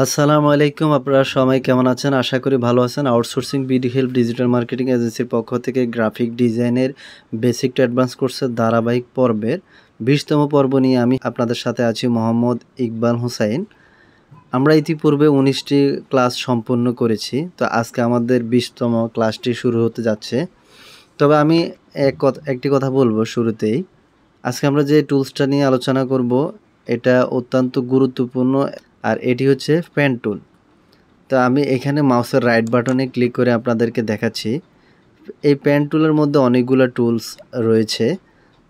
আসসালামু আলাইকুম। আপনারা সবাই কেমন আছেন? আশা করি ভালো আছেন। Outsourcing BD help digital marketing এজেন্সির পক্ষ থেকে গ্রাফিক ডিজাইনের বেসিক টু অ্যাডভান্স কোর্সের ধারাবাহিক পর্বের 20তম পর্ব নিয়ে আমি আপনাদের সাথে আছি মোহাম্মদ ইকবাল হুসাইন। আমরা ইতিপূর্বে 19টি ক্লাস সম্পন্ন করেছি। তো আজকে আমাদের 20তম ক্লাসটি শুরু হতে যাচ্ছে। তবে আমি একটি কথা বলবো শুরুতেই। আজকে আমরা যে টুলসটা নিয়ে আলোচনা করব এটা অত্যন্ত গুরুত্বপূর্ণ, আর এটি হচ্ছে পেন টুল। তো আমি এখানে মাউসের রাইট বাটনে ক্লিক করে আপনাদেরকে দেখাচ্ছি। এই পেন টুলের মধ্যে অনেকগুলো টুলস রয়েছে।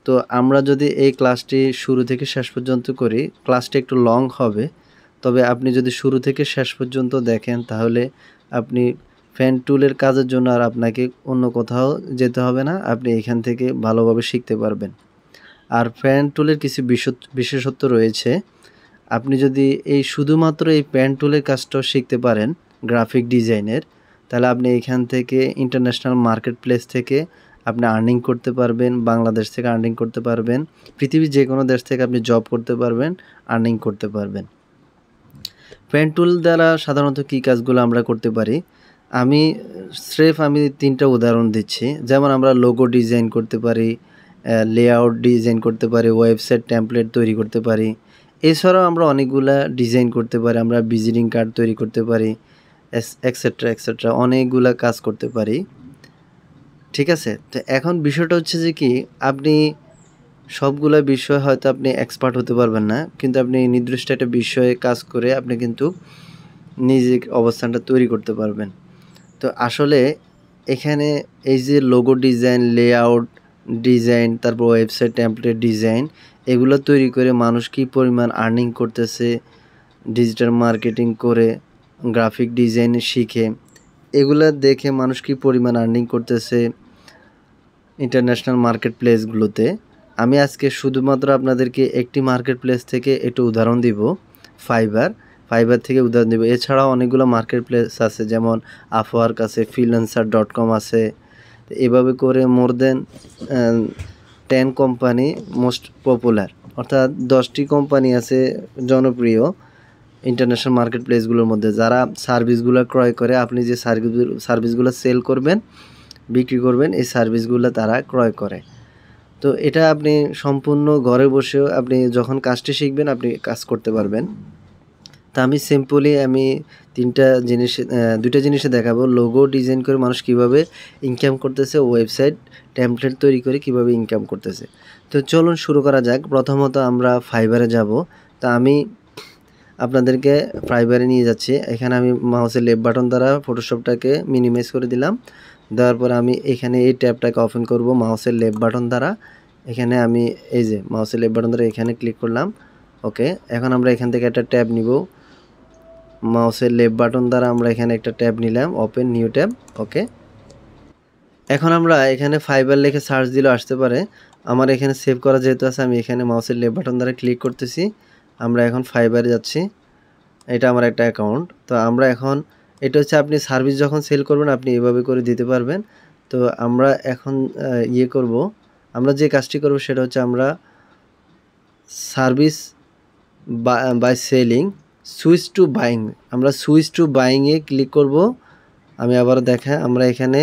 তো আমরা যদি এই ক্লাসটি শুরু থেকে শেষ পর্যন্ত করি, ক্লাসটি একটু লং হবে। তবে আপনি যদি শুরু থেকে শেষ পর্যন্ত দেখেন তাহলে আপনি পেন টুলের কাজের জন্য আর আপনাকে অন্য কোথাও যেতে হবে না। আপনি এখান থেকে ভালোভাবে শিখতে পারবেন। আর পেন টুলের কিছু বিশেষত্ব রয়েছে। আপনি যদি শুধুমাত্র এই পেন টুলের কাজটাও শিখতে পারেন গ্রাফিক ডিজাইনের, তাহলে আপনি এখান থেকে ইন্টারন্যাশনাল মার্কেট প্লেস থেকে আপনি আর্নিং করতে পারবেন, বাংলাদেশ থেকে আর্নিং করতে পারবেন, পৃথিবীর যে কোনো দেশ থেকে আপনি জব করতে পারবেন, আর্নিং করতে পারবেন। পেন টুল দ্বারা সাধারণত কী কাজগুলো আমরা করতে পারি, আমি 3টা উদাহরণ দিচ্ছি। যেমন আমরা লোগো ডিজাইন করতে পারি, লেআউট ডিজাইন করতে পারি, ওয়েবসাইট টেমপ্লেট তৈরি করতে পারি। এছাড়াও আমরা অনেকগুলা ডিজাইন করতে পারি, আমরা ভিজিটিং কার্ড তৈরি করতে পারি, এক্সেট্রা অনেকগুলা কাজ করতে পারি। ঠিক আছে? তো এখন বিষয়টা হচ্ছে যে কি, আপনি সবগুলা বিষয় হয়তো আপনি এক্সপার্ট হতে পারবেন না, কিন্তু আপনি নির্দিষ্ট একটা বিষয়ে কাজ করে আপনি কিন্তু নিজের অবস্থানটা তৈরি করতে পারবেন। তো আসলে এখানে এই যে লোগো ডিজাইন, লেআউট ডিজাইন, তারপর ওয়েবসাইট টেমপ্লেট ডিজাইন, এগুলো তৈরি করে মানুষ কী পরিমাণ আর্নিং করতেছে ডিজিটাল মার্কেটিং করে, গ্রাফিক ডিজাইন শিখে, এগুলো দেখে মানুষ কী পরিমাণ আর্নিং করতেছে ইন্টারন্যাশনাল মার্কেট প্লেসগুলোতে। আমি আজকে শুধুমাত্র আপনাদেরকে একটি মার্কেট প্লেস থেকে একটু উদাহরণ দিব, ফাইবার থেকে উদাহরণ দিব। এছাড়াও অনেকগুলো মার্কেট প্লেস আছে, যেমন আপওয়ার্ক আছে, freelancer.com আছে। এভাবে করে মোর দেন 10 কোম্পানি মোস্ট পপুলার, অর্থাৎ 10টি কোম্পানি আছে জনপ্রিয় ইন্টারন্যাশনাল মার্কেট প্লেসগুলোর মধ্যে, যারা সার্ভিসগুলো ক্রয় করে। আপনি যে সার্ভিসগুলো সেল করবেন, বিক্রি করবেন, এই সার্ভিসগুলো তারা ক্রয় করে। তো এটা আপনি সম্পূর্ণ ঘরে বসেও আপনি যখন কাজটি শিখবেন আপনি কাজ করতে পারবেন। তা আমি সিম্পলি দুইটা জিনিসে দেখাবো, লোগো ডিজাইন করে মানুষ কিভাবে ইনকাম করতেছে, ওয়েবসাইট টেমপ্লেট তৈরি করে কিভাবে ইনকাম করতেছে। তো চলুন শুরু করা যাক। প্রথমত আমরা ফাইবারে যাব। তা আমি আপনাদেরকে ফাইবারে নিয়ে যাচ্ছি। এখানে আমি মাউসের লেফট বাটন দ্বারা ফটোশপটাকে মিনিমাইজ করে দিলাম। দেওয়ার পর আমি এখানে এই ট্যাবটাকে ওপেন করব মাউসের লেফট বাটন দ্বারা। এখানে আমি এই যে মাউসের লেফট বাটন দ্বারা এখানে ক্লিক করলাম। ওকে, এখন আমরা এখান থেকে একটা ট্যাব নিব। মাউসের লেফট বাটন দ্বারা আমরা এখানে একটা ট্যাব নিলাম, ওপেন নিউ ট্যাব। ওকে, এখন আমরা এখানে ফাইবার লিখে সার্চ দিলেও আসতে পারে। আমার এখানে সেভ করা যেহেতু আছে, আমি এখানে মাউসের লেফট বাটন দ্বারা ক্লিক করতেছি। আমরা এখন ফাইবারে যাচ্ছি। এটা আমার একটা অ্যাকাউন্ট। তো আমরা এখন, এটা হচ্ছে আপনি সার্ভিস যখন সেল করবেন আপনি এভাবে করে দিতে পারবেন। তো আমরা এখন আমরা যে কাজটি করব সেটা হচ্ছে আমরা service by selling switch to buying, আমরা সুইচ টু বাইংয়ে ক্লিক করব। আমি আবার আমরা এখানে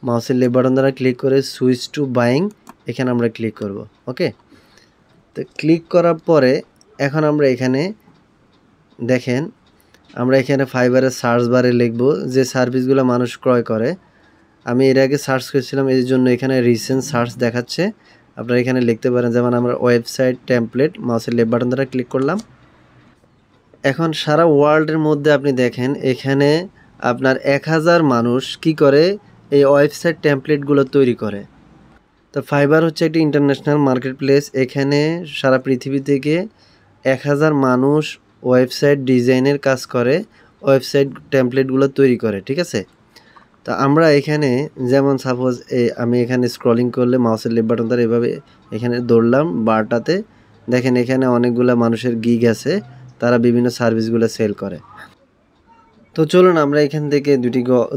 মাউসের লেফট বাটন দ্বারা ক্লিক করে সুইচ টু বাইং এখানে আমরা ক্লিক করব। ওকে, তো ক্লিক করার পরে এখন আমরা এখানে দেখেন, আমরা এখানে ফাইবারের সার্চ বারে লিখব যে সার্ভিসগুলো মানুষ ক্রয় করে। আমি এর আগে সার্চ করেছিলাম, এই জন্য এখানে রিসেন্ট সার্চ দেখাচ্ছে। আপনারা এখানে লিখতে পারেন, যেমন আমরা ওয়েবসাইট টেমপ্লেট মাউসের লেফট বাটন দ্বারা ক্লিক করলাম। এখন সারা ওয়ার্ল্ডের মধ্যে আপনি দেখেন এখানে আপনার 1000 মানুষ কি করে, এই ওয়েবসাইট টেমপ্লেটগুলো তৈরি করে। তো ফাইবার হচ্ছে একটি ইন্টারন্যাশনাল মার্কেট প্লেস। এখানে সারা পৃথিবী থেকে 1000 মানুষ ওয়েবসাইট ডিজাইনের কাজ করে, ওয়েবসাইট টেমপ্লেটগুলো তৈরি করে। ঠিক আছে? তো আমরা এখানে যেমন সাপোজ আমি এখানে স্ক্রলিং করলে মাউসের লেফট বাটন দ্বারা এভাবে এখানে দৌড়লাম বারটাতে, দেখেন এখানে অনেকগুলো মানুষের গিগ আছে, তারা বিভিন্ন সার্ভিসগুলো সেল করে। তো চলুন আমরা এখান থেকে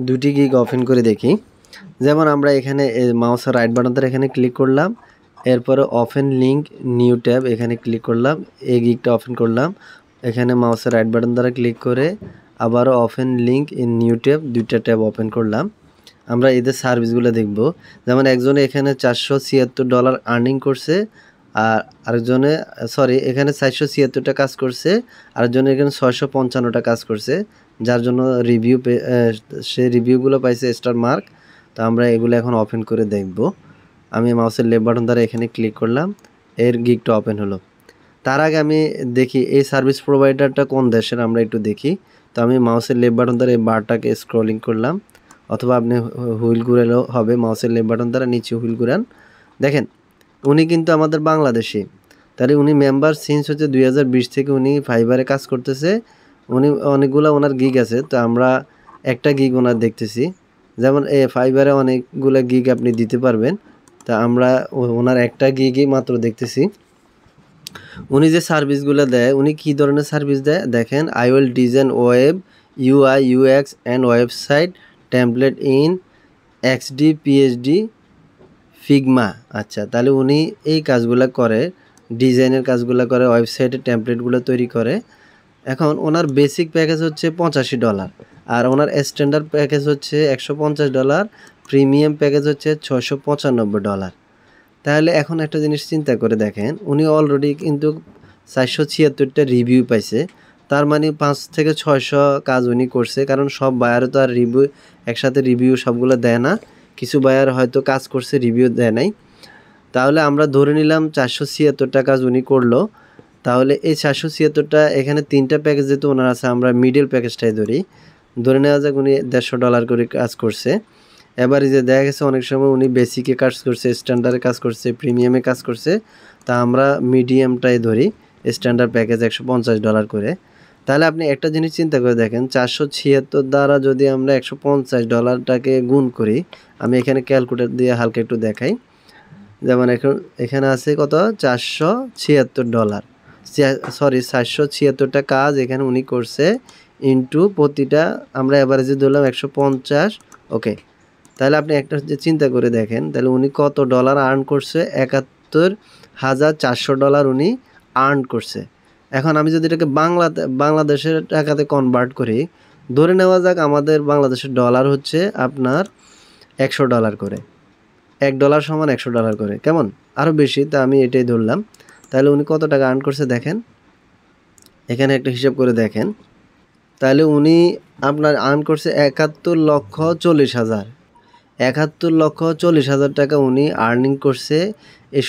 দুটি গিগ ওপেন করে দেখি। যেমন আমরা এখানে মাউসের রাইট বাটন দ্বারা এখানে ক্লিক করলাম, এরপরে ওপেন লিঙ্ক নিউ ট্যাব এখানে ক্লিক করলাম, এই গিগটা ওপেন করলাম। এখানে মাউসের রাইট বাটন দ্বারা ক্লিক করে আবারও open link in new tab, দুইটা ট্যাব ওপেন করলাম। আমরা এদের সার্ভিসগুলো দেখব। যেমন একজনে এখানে $476 আর্নিং করছে, আর আরেকজনে এখানে 476টা কাজ করছে, আরেকজনে এখানে 655টা কাজ করছে, যার জন্য সে রিভিউগুলো পাইছে স্টার মার্ক। তো আমরা এগুলো এখন ওপেন করে দেখব। আমি মাউসের লেফট বাটন দ্বারা এখানে ক্লিক করলাম, এর গিগটা ওপেন হলো। তার আগে আমি দেখি এই সার্ভিস প্রোভাইডারটা কোন দেশের, আমরা একটু দেখি। তো আমি মাউসের লেফট বাটন দ্বারা এই বারটাকে স্ক্রলিং করলাম, অথবা আপনি হুইল ঘুরালেও হবে। মাউসের লেফট বাটন দ্বারা নিচে হুইল ঘুরান, দেখেন উনি কিন্তু আমাদের বাংলাদেশি। তাহলে উনি মেম্বার সিন্স হচ্ছে 2020 থেকে উনি ফাইবারে কাজ করতেছে। উনি অনেকগুলো ওনার গিগ আছে, তো আমরা একটা গিগ ওনার দেখতেছি। যেমন ফাইবারে অনেকগুলো গিগ আপনি দিতে পারবেন, তা আমরা ওনার একটা গিগই মাত্র দেখতেছি। উনি যে সার্ভিসগুলো দেয়, উনি কী ধরনের সার্ভিস দেয় দেখেন। I will design web UI UX and website template in XD PSD Figma. আচ্ছা, তাহলে উনি এই কাজগুলো করে, ডিজাইনের কাজগুলো করে, ওয়েবসাইটের টেমপ্লেটগুলো তৈরি করে। এখন ওনার বেসিক প্যাকেজ হচ্ছে $85, আর ওনার স্ট্যান্ডার্ড প্যাকেজ হচ্ছে $150, প্রিমিয়াম প্যাকেজ হচ্ছে $695। তাহলে এখন একটা জিনিস চিন্তা করে দেখেন, উনি অলরেডি কিন্তু 476টা রিভিউ পাইছে। তার মানে 5 থেকে 600 কাজ উনি করছে, কারণ সব বায়ারও তো আর রিভিউ একসাথে রিভিউ সবগুলো দেয় না। কিছু বায়ার হয়তো কাজ করছে, রিভিউ দেয় নাই। তাহলে আমরা ধরে নিলাম 476টা কাজ উনি করলো। তাহলে এই 476টা এখানে 3টা প্যাকেজ যেহেতু ওনার আছে, আমরা মিডল প্যাকেজটাই ধরে নেওয়া যাক উনি $150 করে কাজ করছে। এবারে যে দেখা গেছে অনেক সময় উনি বেসিকে কাজ করছে, স্ট্যান্ডার্ডে কাজ করছে, প্রিমিয়ামে কাজ করছে। তা আমরা মিডিয়ামটাই ধরি, স্ট্যান্ডার্ড প্যাকেজ $150 করে। তাহলে আপনি একটা জিনিস চিন্তা করে দেখেন, 476 দ্বারা যদি আমরা $150টাকে গুণ করি, আমি এখানে ক্যালকুলেটর দিয়ে হালকা একটু দেখাই। যেমন এখানে আছে কত, $476, 476টা কাজ এখানে উনি করছে, ইন্টু প্রতিটা আমরা অ্যাভারেজে ধরলাম 150। ওকে, তাহলে আপনি একটা যে চিন্তা করে দেখেন, তাহলে উনি কত ডলার আর্ন করছে, $71,400 উনি আর্ন করছে। এখন আমি যদি এটাকে বাংলাদেশের টাকাতে কনভার্ট করি, ধরে নেওয়া যাক আমাদের বাংলাদেশের ডলার হচ্ছে আপনার $100 করে, $1 সমান $100 করে, কেমন আরও বেশি, তা আমি এটাই ধরলাম। তাহলে উনি কত টাকা আর্ন করছে দেখেন, এখানে একটা হিসাব করে দেখেন। তাহলে উনি আপনার আর্ন করছে 71,40,000, 71,40,000 টাকা উনি আর্নিং করছে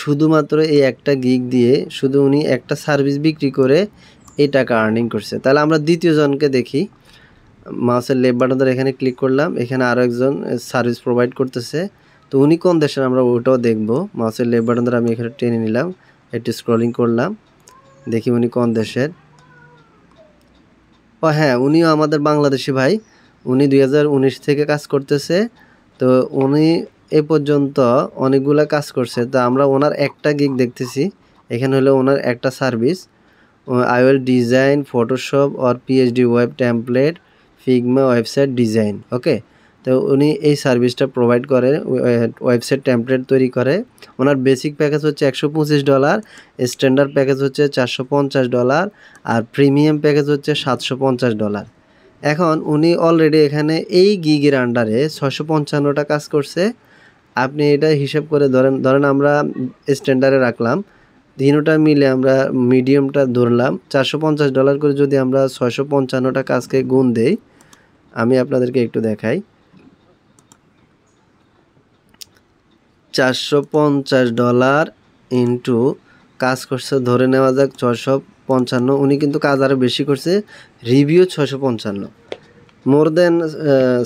শুধুমাত্র এই একটা গিগ দিয়ে। শুধু উনি একটা সার্ভিস বিক্রি করে এই টাকা আর্নিং করছে। তাহলে আমরা দ্বিতীয় জনকে দেখি। মাউসের লেফট বাটন ধরে এখানে ক্লিক করলাম, এখানে আরও একজন সার্ভিস প্রোভাইড করতেছে। তো উনি কোন দেশের আমরা ওটাও দেখব। মাউসের লেফট বাটন ধরে আমি এখানে টেনে নিলাম, একটু স্ক্রলিং করলাম, দেখি উনি কোন দেশের। ও হ্যাঁ, উনিও আমাদের বাংলাদেশি ভাই। উনি 2019 থেকে কাজ করতেছে। তো উনি এ পর্যন্ত অনেকগুলা কাজ করছে। তো আমরা ওনার একটা গিগ দেখতেছি, এখানে হলো ওনার একটা service, I will design Photoshop or PSD web template Figma website design. Okay, তো উনি এই সার্ভিসটা প্রোভাইড করে, ওয়েবসাইট টেমপ্লেট তৈরি করে। ওনার বেসিক প্যাকেজ হচ্ছে $125, স্ট্যান্ডার্ড প্যাকেজ হচ্ছে $450, আর প্রিমিয়াম প্যাকেজ হচ্ছে $750। এখন উনি অলরেডি এখানে এই গিগের আন্ডারে 655টা কাজ করছে। আপনি এটা হিসাব করে ধরেন আমরা স্ট্যান্ডার্ডে রাখলাম, তিনোটা মিলে আমরা মিডিয়ামটা ধরলাম। $450 করে যদি আমরা 655টা কাজকে গুণ দেই, আমি আপনাদেরকে একটু দেখাই। $450 ইন্টু কাজ করছে ধরে নেওয়া যাক 655। উনি কিন্তু কাজ আরও বেশি করছে, রিভিউ 655, মোর দেন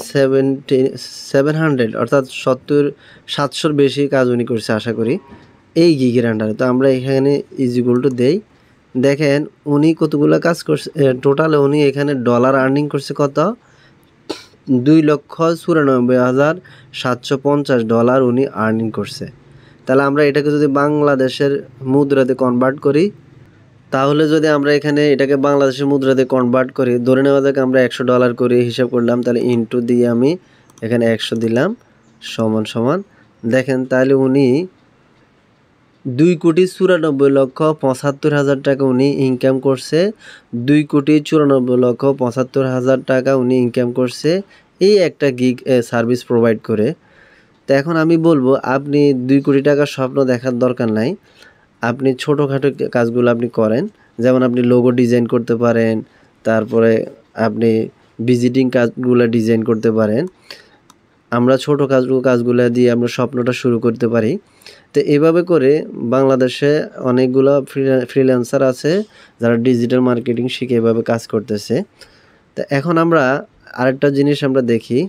700, অর্থাৎ 700-র বেশি কাজ উনি করছে আশা করি এই গিগের আন্ডারে। তো আমরা এখানে ইজিকুয়াল টু দেই, দেখেন উনি কতগুলো কাজ করছে। টোটালে উনি এখানে ডলার আর্নিং করছে কত, $2,94,750 উনি আর্নিং করছে। তাহলে আমরা এটাকে যদি বাংলাদেশের মুদ্রাতে কনভার্ট করি, তাহলে যদি আমরা এখানে এটাকে বাংলাদেশের মুদ্রাতে কনভার্ট করি, ধরে নেওয়া যাক আমরা $100 করে হিসাব করলাম, তাহলে ইন্টু দিয়ে আমি এখানে 100 দিলাম, সমান সমান। দেখেন তাহলে উনি 2,94,75,000 টাকা উনি ইনকাম করছে। 2,94,75,000 টাকা উনি ইনকাম করছে এই একটা গিগ সার্ভিস প্রোভাইড করে। তো এখন আমি বলবো আপনি 2 কোটি টাকার স্বপ্ন দেখার দরকার নাই। আপনি ছোটোখাটো কাজগুলো আপনি করেন, যেমন আপনি লোগো ডিজাইন করতে পারেন, তারপরে আপনি ভিজিটিং কার্ডগুলো ডিজাইন করতে পারেন। আমরা ছোটো কাজগুলো দিয়ে আমরা স্বপ্নটা শুরু করতে পারি। তো এভাবে করে বাংলাদেশে অনেকগুলো ফ্রিল্যান্সার আছে যারা ডিজিটাল মার্কেটিং শিখে এভাবে কাজ করতেছে। তো এখন আমরা আরেকটা জিনিস আমরা দেখি।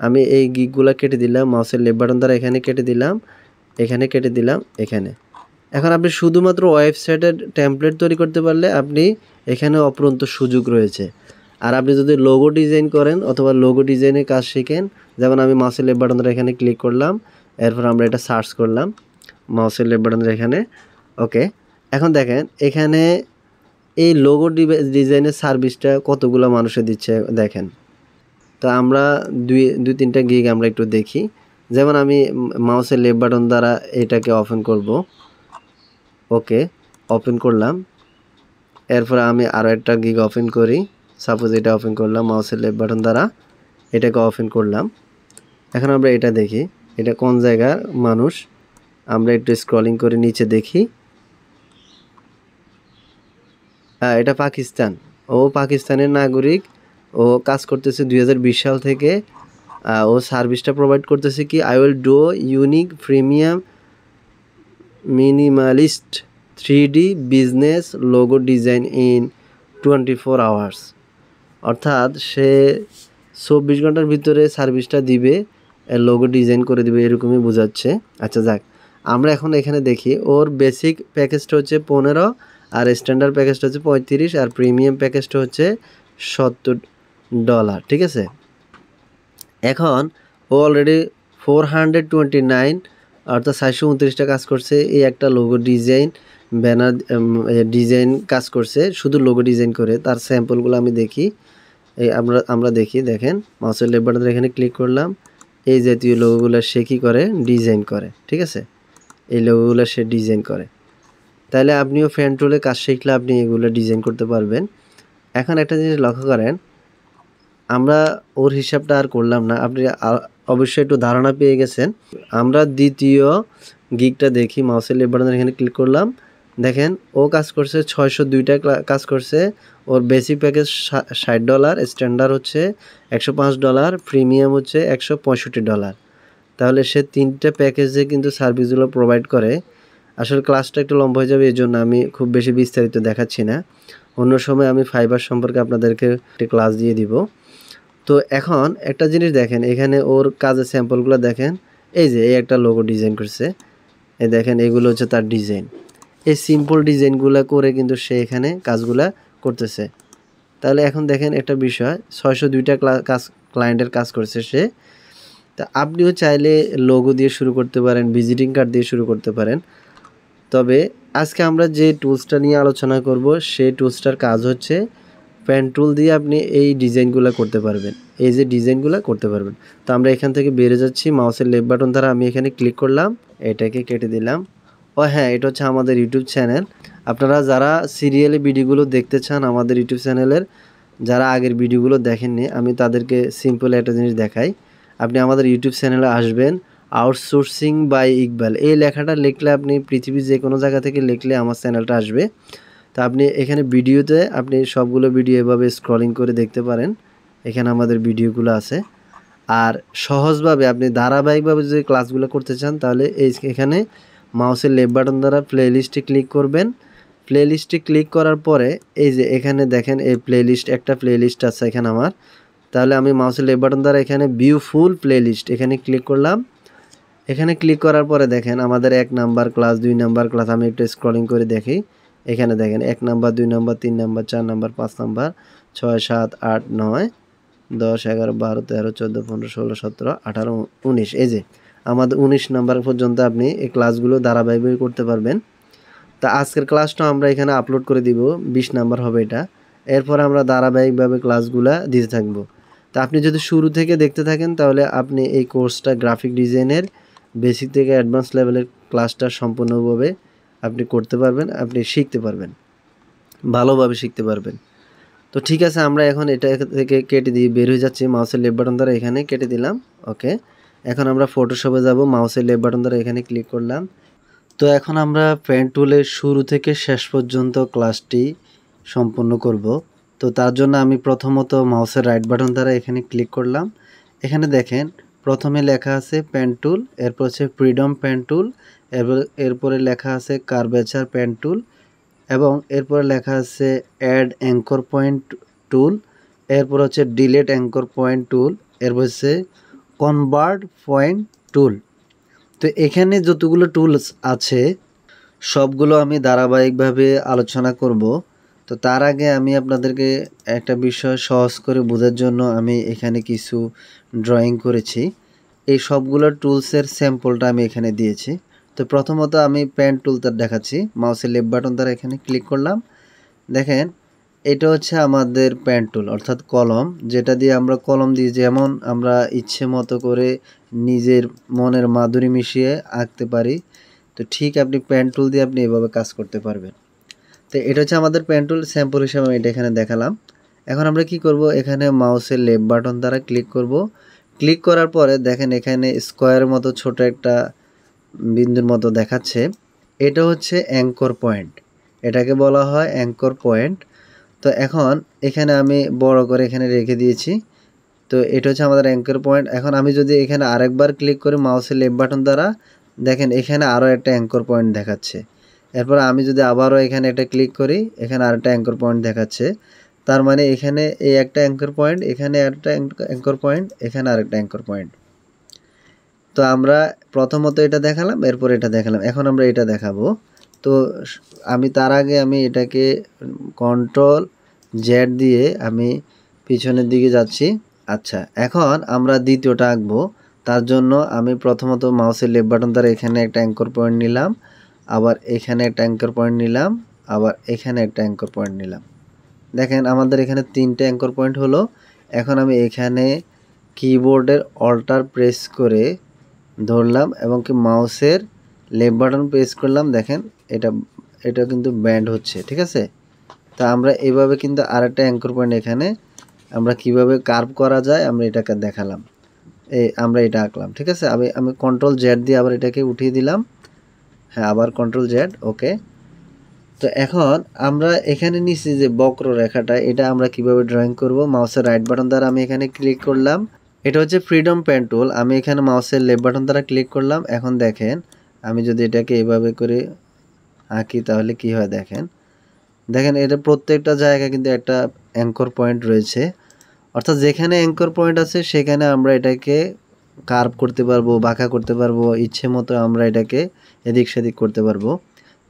আমি এই গিগগুলো কেটে দিলাম, মাউসের লেফট বাটন দ্বারা এখানে কেটে দিলাম, এখানে কেটে দিলাম, এখানে। এখন আপনি শুধুমাত্র ওয়েবসাইটের টেমপ্লেট তৈরি করতে পারলে আপনি এখানে অপরন্ত সুযোগ রয়েছে। আর আপনি যদি লোগো ডিজাইন করেন অথবা লোগো ডিজাইনের কাজ শিখেন, যেমন আমি মাউসের লেফট বাটন দ্বারা এখানে ক্লিক করলাম, এরপর আমরা এটা সার্চ করলাম মাউসের লেফট বাটন দ্বারা এখানে, ওকে। এখন দেখেন এখানে এই লোগো ডিজাইনের সার্ভিসটা কতগুলো মানুষে দিচ্ছে দেখেন। তো আমরা দুই তিনটা গিগ আমরা একটু দেখি। যেমন আমি মাউসের লেফট বাটন দ্বারা এটাকে ওপেন করব, ওকে, ওপেন করলাম। এরপর আমি আরও একটা গিগ ওপেন করি, সাপোজ এটা ওপেন করলাম মাউসের লেফট বাটন দ্বারা, এটাকে ওপেন করলাম। এখন আমরা এটা দেখি এটা কোন জায়গার মানুষ। আমরা একটু স্ক্রলিং করে নিচে দেখি, এটা পাকিস্তান। ও পাকিস্তানের নাগরিক, ও কাজ করতেছে 2020 সাল থেকে। ও সার্ভিসটা প্রোভাইড করতেছে কি, I will do unique premium minimalist 3D business logo design in 24 hours. অর্থাৎ সে 24 ঘন্টার ভিতরে সার্ভিসটা দিবে, লোগো ডিজাইন করে দিবে, এরকমই বোঝাচ্ছে। আচ্ছা যাক, আমরা এখন এখানে দেখি ওর বেসিক প্যাকেজটা হচ্ছে 15, আর স্ট্যান্ডার্ড প্যাকেজটা হচ্ছে 35, আর প্রিমিয়াম প্যাকেজটা হচ্ছে $70, ঠিক আছে। এখন ও অলরেডি 429 অর্থাৎ 429টা কাজ করছে এই একটা লোগো ডিজাইন ব্যানার ডিজাইন কাজ করছে, শুধু লোগো ডিজাইন করে। তার স্যাম্পলগুলো আমি দেখি, এই আমরা দেখি, দেখেন মাউসের লেফট বাটন এখানে ক্লিক করলাম, এই জাতীয় লোগোগুলো সে কী করে, ডিজাইন করে, ঠিক আছে। এই লোগোগুলো সে ডিজাইন করে। তাহলে আপনিও ফ্যান টুলে কাজ শিখলে আপনি এগুলো ডিজাইন করতে পারবেন। এখন একটা জিনিস লক্ষ্য করেন, আমরা ওর হিসাবটা আর করলাম না, আপনি অবশ্যই একটু ধারণা পেয়ে গেছেন। আমরা দ্বিতীয় গিগটা দেখি, মাউসের লেফট বাটন এখানে ক্লিক করলাম, দেখেন ও কাজ করছে 602টা কাজ করছে। ওর বেসিক প্যাকেজ $60, স্ট্যান্ডার্ড হচ্ছে $105, প্রিমিয়াম হচ্ছে $165। তাহলে সে 3টে প্যাকেজে কিন্তু সার্ভিসগুলো প্রোভাইড করে। আসলে ক্লাসটা একটু লম্বা হয়ে যাবে, এই জন্য আমি খুব বেশি বিস্তারিত দেখাচ্ছি না। অন্য সময় আমি ফাইবার সম্পর্কে আপনাদেরকে একটি ক্লাস দিয়ে দিব। তো এখন একটা জিনিস দেখেন, এখানে ওর কাজের স্যাম্পলগুলো দেখেন। এই যে এই একটা লোগো ডিজাইন করছে, এই দেখেন এগুলো হচ্ছে তার ডিজাইন। এই সিম্পল ডিজাইনগুলো করে কিন্তু সে এখানে কাজগুলা করতেছে। তাহলে এখন দেখেন একটা বিষয়, 602টা ক্লায়েন্টের কাজ করছে সে। তা আপনিও চাইলে লোগো দিয়ে শুরু করতে পারেন, ভিজিটিং কার্ড দিয়ে শুরু করতে পারেন। তবে আজকে আমরা যে টুলসটা নিয়ে আলোচনা করব সেই টুলসটার কাজ হচ্ছে পেন টুল দিয়ে আপনি এই ডিজাইনগুলো করতে পারবেন, এই যে ডিজাইনগুলো করতে পারবেন। তো আমরা এখান থেকে বেরিয়ে যাচ্ছি, মাউসের লেফট বাটন দ্বারা আমি এখানে ক্লিক করলাম, এটাকে কেটে দিলাম। ও হ্যাঁ, এটা হচ্ছে আমাদের ইউটিউব চ্যানেল। আপনারা যারা সিরিয়ালি ভিডিওগুলো দেখতে চান আমাদের ইউটিউব চ্যানেলের, যারা আগের ভিডিওগুলো দেখেননি, আমি তাদেরকে সিম্পল একটা জিনিস দেখাই। আপনি আমাদের ইউটিউব চ্যানেলে আসবেন, আউটসোর্সিং বাই ইকবাল এই লেখাটা লিখলে, আপনি পৃথিবীর যে কোনো জায়গা থেকে লিখলে আমার চ্যানেলটা আসবে। তো আপনি এখানে ভিডিওতে আপনি সবগুলো ভিডিও এভাবে স্ক্রলিং করে দেখতে পারেন, এখানে আমাদের ভিডিওগুলো আছে। আর সহজভাবে আপনি ধারাবাহিকভাবে যদি ক্লাসগুলো করতে চান তাহলে এখানে মাউসের লেফট বাটন দ্বারা প্লেলিস্টে ক্লিক করবেন। প্লেলিস্টে ক্লিক করার পরে এই যে এখানে দেখেন এই প্লেলিস্ট, একটা প্লেলিস্ট আছে এখানে আমার। তাহলে আমি মাউসের লেফট বাটন দ্বারা এখানে ভিউ ফুল প্লেলিস্ট এখানে ক্লিক করলাম। এখানে ক্লিক করার পরে দেখেন আমাদের 1 নাম্বার ক্লাস, 2 নাম্বার ক্লাস, আমি একটু স্ক্রলিং করে দেখি। এখানে দেখেন 1 number, 2 number, 3 number, 4 number, 5 number, 6, 7, 8, 9, 10, 11, 12, 13, 14, 15, 16, 17, 18, 19, এই যে আমাদের 19 নাম্বার পর্যন্ত আপনি এই ক্লাসগুলো ধারাবাহিকভাবে করতে পারবেন। তা আজকের ক্লাসটা আমরা এখানে আপলোড করে দিব, 20 নাম্বার হবে এটা। এরপর আমরা ধারাবাহিকভাবে ক্লাসগুলা দিতে থাকব। তা আপনি যদি শুরু থেকে দেখতে থাকেন তাহলে আপনি এই কোর্সটা গ্রাফিক ডিজাইনের বেসিক থেকে অ্যাডভান্স লেভেলের ক্লাসটা সম্পূর্ণভাবে আপনি করতে পারবেন, আপনি শিখতে পারবেন, ভালোভাবে শিখতে পারবেন। তো ঠিক আছে, আমরা এখন এটা থেকে কেটে দিয়ে বের হয়ে যাচ্ছি। মাউসের লেফট বাটন দ্বারা এখানে কেটে দিলাম। ওকে, এখন আমরা ফটোশপে যাব। মাউসের লেফট বাটন দ্বারা এখানে ক্লিক করলাম। তো এখন আমরা পেন টুলের শুরু থেকে শেষ পর্যন্ত ক্লাসটি সম্পূর্ণ করব। তো তার জন্য আমি প্রথমত মাউসের রাইট বাটন দ্বারা এখানে ক্লিক করলাম। এখানে দেখেন প্রথমে লেখা আছে পেন টুল, এরপর হচ্ছে ফ্রিডম পেন টুল, এরপরে লেখা আছে কার্ভেচার পেন টুল, এবং এরপরে লেখা আছে অ্যাড অ্যাঙ্কর পয়েন্ট টুল, এরপর হচ্ছে ডিলেট অ্যাঙ্কর পয়েন্ট টুল, এরপর হচ্ছে কনভার্ট পয়েন্ট টুল। তো এখানে যতগুলো টুলস আছে সবগুলো আমি ধারাবাহিকভাবে আলোচনা করব। তো তার আগে আমি আপনাদেরকে একটা বিষয় সহজ করে বোঝার জন্য আমি এখানে কিছু ড্রয়িং করেছি। এই সবগুলো টুলসের স্যাম্পলটা আমি এখানে দিয়েছি। তো প্রথমত আমি পেন টুলটা দেখাচ্ছি। মাউসের লেফট বাটন দ্বারা এখানে ক্লিক করলাম। দেখেন এটা হচ্ছে আমাদের পেন টুল, অর্থাৎ কলম, যেটা দিয়ে আমরা কলম দিয়ে যেমন আমরা ইচ্ছে মতো করে নিজের মনের মাধুরী মিশিয়ে আঁকতে পারি। তো ঠিক আপনি পেন টুল দিয়ে আপনি এভাবে কাজ করতে পারবেন। তো এটা হচ্ছে আমাদের পেন টুল, স্যাম্পল হিসেবে আমি এটা এখানে দেখালাম। এখন আমরা কি করব, এখানে মাউসের লেফট বাটন দ্বারা ক্লিক করব। ক্লিক করার পরে দেখেন এখানে স্কোয়ারের মতো ছোট একটা বিন্দুর মতো দেখাচ্ছে। এটা হচ্ছে অ্যাঙ্কর পয়েন্ট, এটাকে বলা হয় অ্যাঙ্কর পয়েন্ট। তো এখন এখানে আমি বড় করে এখানে রেখে দিয়েছি। তো এটা হচ্ছে আমাদের অ্যাঙ্কর পয়েন্ট। এখন আমি যদি এখানে আরেকবার ক্লিক করি মাউসের লেফট বাটন দ্বারা, দেখেন এখানে আরও একটা অ্যাঙ্কর পয়েন্ট দেখাচ্ছে। এরপর আমি যদি আবারও এখানে একটা ক্লিক করি, এখানে আরেকটা অ্যাঙ্কর পয়েন্ট দেখাচ্ছে। তার মানে এখানে এই একটা অ্যাঙ্কর পয়েন্ট, এখানে একটা অ্যাঙ্কর পয়েন্ট, এখানে আরেকটা অ্যাঙ্কর পয়েন্ট। তো আমরা প্রথমত এটা দেখালাম, এরপর এটা দেখালাম, এখন আমরা এটা দেখাবো। তো আমি তার আগে আমি এটাকে কন্ট্রোল জেড দিয়ে আমি পিছনের দিকে যাচ্ছি। আচ্ছা, এখন আমরা দ্বিতীয়টা আঁকবো। তার জন্য আমি প্রথমত মাউসের লেফট বাটন দ্বারা এখানে একটা অ্যাঙ্কর পয়েন্ট নিলাম, আবার এখানে একটা অ্যাঙ্কর পয়েন্ট নিলাম, আবার এখানে একটা অ্যাঙ্কর পয়েন্ট নিলাম। দেখেন আমাদের এখানে তিনটে অ্যাঙ্কর পয়েন্ট হলো। এখন আমি এখানে কিবোর্ডের অল্টার প্রেস করে ধরলাম এবং কি মাউসের লেফট বাটন প্রেস করলাম। দেখেন এটা কিন্তু ব্যান্ড হচ্ছে, ঠিক আছে। তা আমরা এইভাবে কিন্তু আরেকটা অ্যাঙ্কর পয়েন্ট এখানে আমরা কিভাবে কার্ভ করা যায় আমরা এটাকে দেখালাম। আমরা এটা আঁকলাম, ঠিক আছে। আমি কন্ট্রোল জেড দিয়ে আবার এটাকে উঠিয়ে দিলাম। হ্যাঁ, আবার কন্ট্রোল জেড, ওকে। তো এখন আমরা এখানে নিচে যে বক্র রেখাটা, এটা আমরা কিভাবে ড্রয়িং করব, মাউসের রাইট বাটন দ্বারা আমি এখানে ক্লিক করলাম। এটা হচ্ছে ফ্রিডম পেন টুল, আমি এখানে মাউসের লেফট বাটন দ্বারা ক্লিক করলাম। এখন দেখেন আমি যদি এটাকে এভাবে করে আঁকি তাহলে কি হয়, দেখেন এটা প্রত্যেকটা জায়গায় কিন্তু একটা অ্যাঙ্কর পয়েন্ট রয়েছে। অর্থাৎ যেখানে অ্যাঙ্কর পয়েন্ট আছে সেখানে আমরা এটাকে কার্ভ করতে পারবো, বাঁকা করতে পারবো, ইচ্ছে মতো আমরা এটাকে এদিক সেদিক করতে পারবো।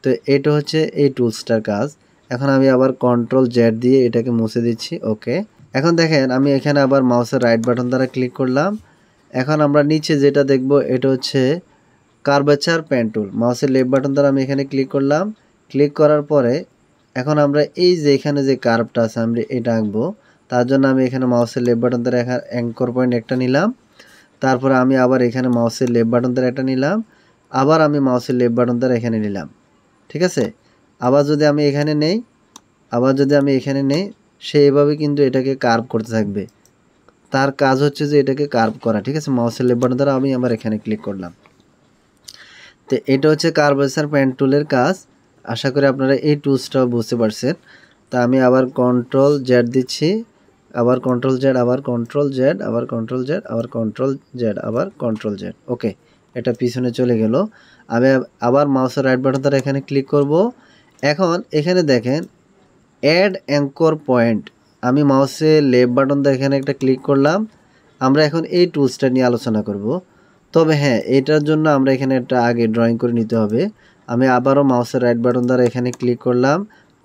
তো এটা হচ্ছে এই টুলসটার কাজ। এখন আমি আবার কন্ট্রোল জেড দিয়ে এটাকে মুছে দিচ্ছি, ওকে। এখন দেখেন আমি এখানে আবার মাউসের রাইট বাটন দ্বারা ক্লিক করলাম। এখন আমরা নিচে যেটা দেখব এটা হচ্ছে কার্ভেচার পেন টুল, মাউসের লেফট বাটন দ্বারা আমি এখানে ক্লিক করলাম। ক্লিক করার পরে এখন আমরা এই যে এখানে যে কার্ভটা আছে আমরা এটা আঁকবো। তার জন্য আমি এখানে মাউসের লেফট বাটন দ্বারা অ্যাঙ্কর পয়েন্ট একটা নিলাম, তারপরে আমি আবার এখানে মাউসের লেফট বাটন দ্বারা একটা নিলাম, আবার আমি মাউসের লেফট বাটন দ্বারা এখানে নিলাম, ঠিক আছে। আবার যদি আমি এখানে নেই, সে এভাবে কিন্তু এটাকে কার্ভ করতে থাকবে। তার কাজ হচ্ছে যে এটাকে কার্ভ করা, ঠিক আছে। মাউসের লেফট বাটন দ্বারা আমি আবার এখানে ক্লিক করলাম। তো এটা হচ্ছে কার্ভেচার পেন টুলের কাজ। আশা করি আপনারা এই টুলসটাও বুঝতে পারছেন। তা আমি আবার কন্ট্রোল জেড দিচ্ছি, আবার কন্ট্রোল জেড, আবার কন্ট্রোল জেড, আবার কন্ট্রোল জেড, আবার কন্ট্রোল জেড, আবার কন্ট্রোল জেড, ওকে। এটা পিছনে চলে গেল। আমি আবার মাউসের রাইট বাটন দ্বারা এখানে ক্লিক করব। এখন এখানে দেখেন অ্যাড অ্যাঙ্কর পয়েন্ট, আমি মাউসের লেফট বাটন দ্বারা এখানে একটা ক্লিক করলাম। আমরা এখন এই টুলসটা নিয়ে আলোচনা করব। তবে হ্যাঁ, এটার জন্য আমরা এখানে একটা আগে ড্রয়িং করে নিতে হবে। আমি আবারও মাউসের রাইট বাটন দ্বারা এখানে ক্লিক করলাম,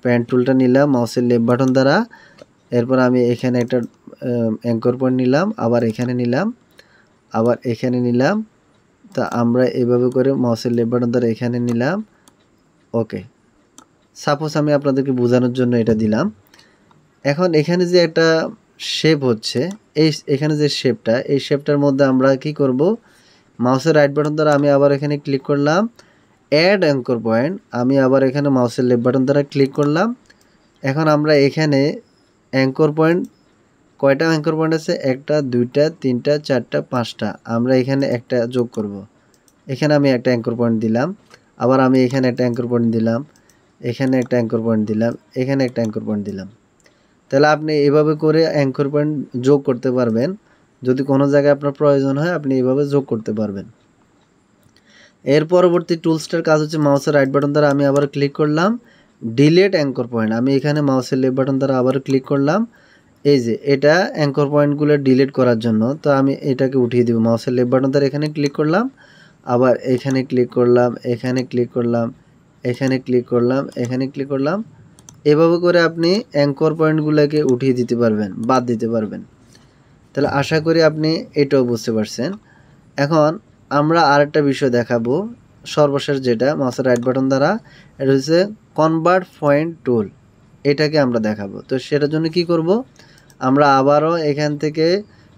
পেন টুলটা নিলাম মাউসের লেফট বাটন দ্বারা, এরপর আমি এখানে একটা অ্যাঙ্কর পয়েন্ট নিলাম, আবার এখানে নিলাম, আবার এখানে নিলাম। তা আমরা এভাবে করে মাউসের লেফট বাটন দ্বারা এখানে নিলাম, ওকে। সাপোজ আমি আপনাদেরকে বোঝানোর জন্য এটা দিলাম। এখন এখানে যে একটা শেপ হচ্ছে, এখানে যে শেপটা, এই শেপটার মধ্যে আমরা কি করব, মাউসের রাইট বাটন দ্বারা আমি আবার এখানে ক্লিক করলাম। অ্যাড অ্যাঙ্কর পয়েন্ট, আমি আবার এখানে মাউসের লেফট বাটন দ্বারা ক্লিক করলাম। এখন আমরা এখানে অ্যাঙ্কর পয়েন্ট, কয়টা অ্যাঙ্কর পয়েন্ট আছে, 1টা 2টা 3টা 4টা 5টা, আমরা এখানে একটা যোগ করব। এখানে আমি একটা অ্যাঙ্কর পয়েন্ট দিলাম, আবার আমি এখানে একটা অ্যাঙ্কর পয়েন্ট দিলাম, এখানে একটা অ্যাঙ্কর পয়েন্ট দিলাম, এখানে একটা অ্যাঙ্কর পয়েন্ট দিলাম। তাহলে আপনি এভাবে করে অ্যাঙ্কর পয়েন্ট যোগ করতে পারবেন। যদি কোনো জায়গায় আপনার প্রয়োজন হয় আপনি এভাবে যোগ করতে পারবেন। এর পরবর্তী টুলসটার কাজ হচ্ছে মাউসের রাইট বাটন দ্বারা আমি আবার ক্লিক করলাম, ডিলিট অ্যাঙ্কর পয়েন্ট। আমি এখানে মাউসের লেফট বাটন দ্বারা আবার ক্লিক করলাম। এই যে এটা অ্যাঙ্কর পয়েন্টগুলো ডিলিট করার জন্য, তো আমি এটাকে উঠিয়ে দিব। মাউসের লেফট বাটন দ্বারা এখানে ক্লিক করলাম, আবার এখানে ক্লিক করলাম, এখানে ক্লিক করলাম, এখানে ক্লিক করলাম, এখানে ক্লিক করলাম। এভাবে করে আপনি অ্যাঙ্কর পয়েন্টগুলোকে উঠিয়ে দিতে পারবেন, বাদ দিতে পারবেন। তাহলে আশা করি আপনি এটাও বুঝতে পারছেন। এখন আমরা আরেকটা বিষয় দেখাবো, সর্বশেষ যেটা মাউসের রাইট বাটন দ্বারা, এটা হচ্ছে কনভার্ট পয়েন্ট টুল। এটাকে আমরা দেখাবো। তো সেটার জন্য কি করব, আমরা আবারও এখান থেকে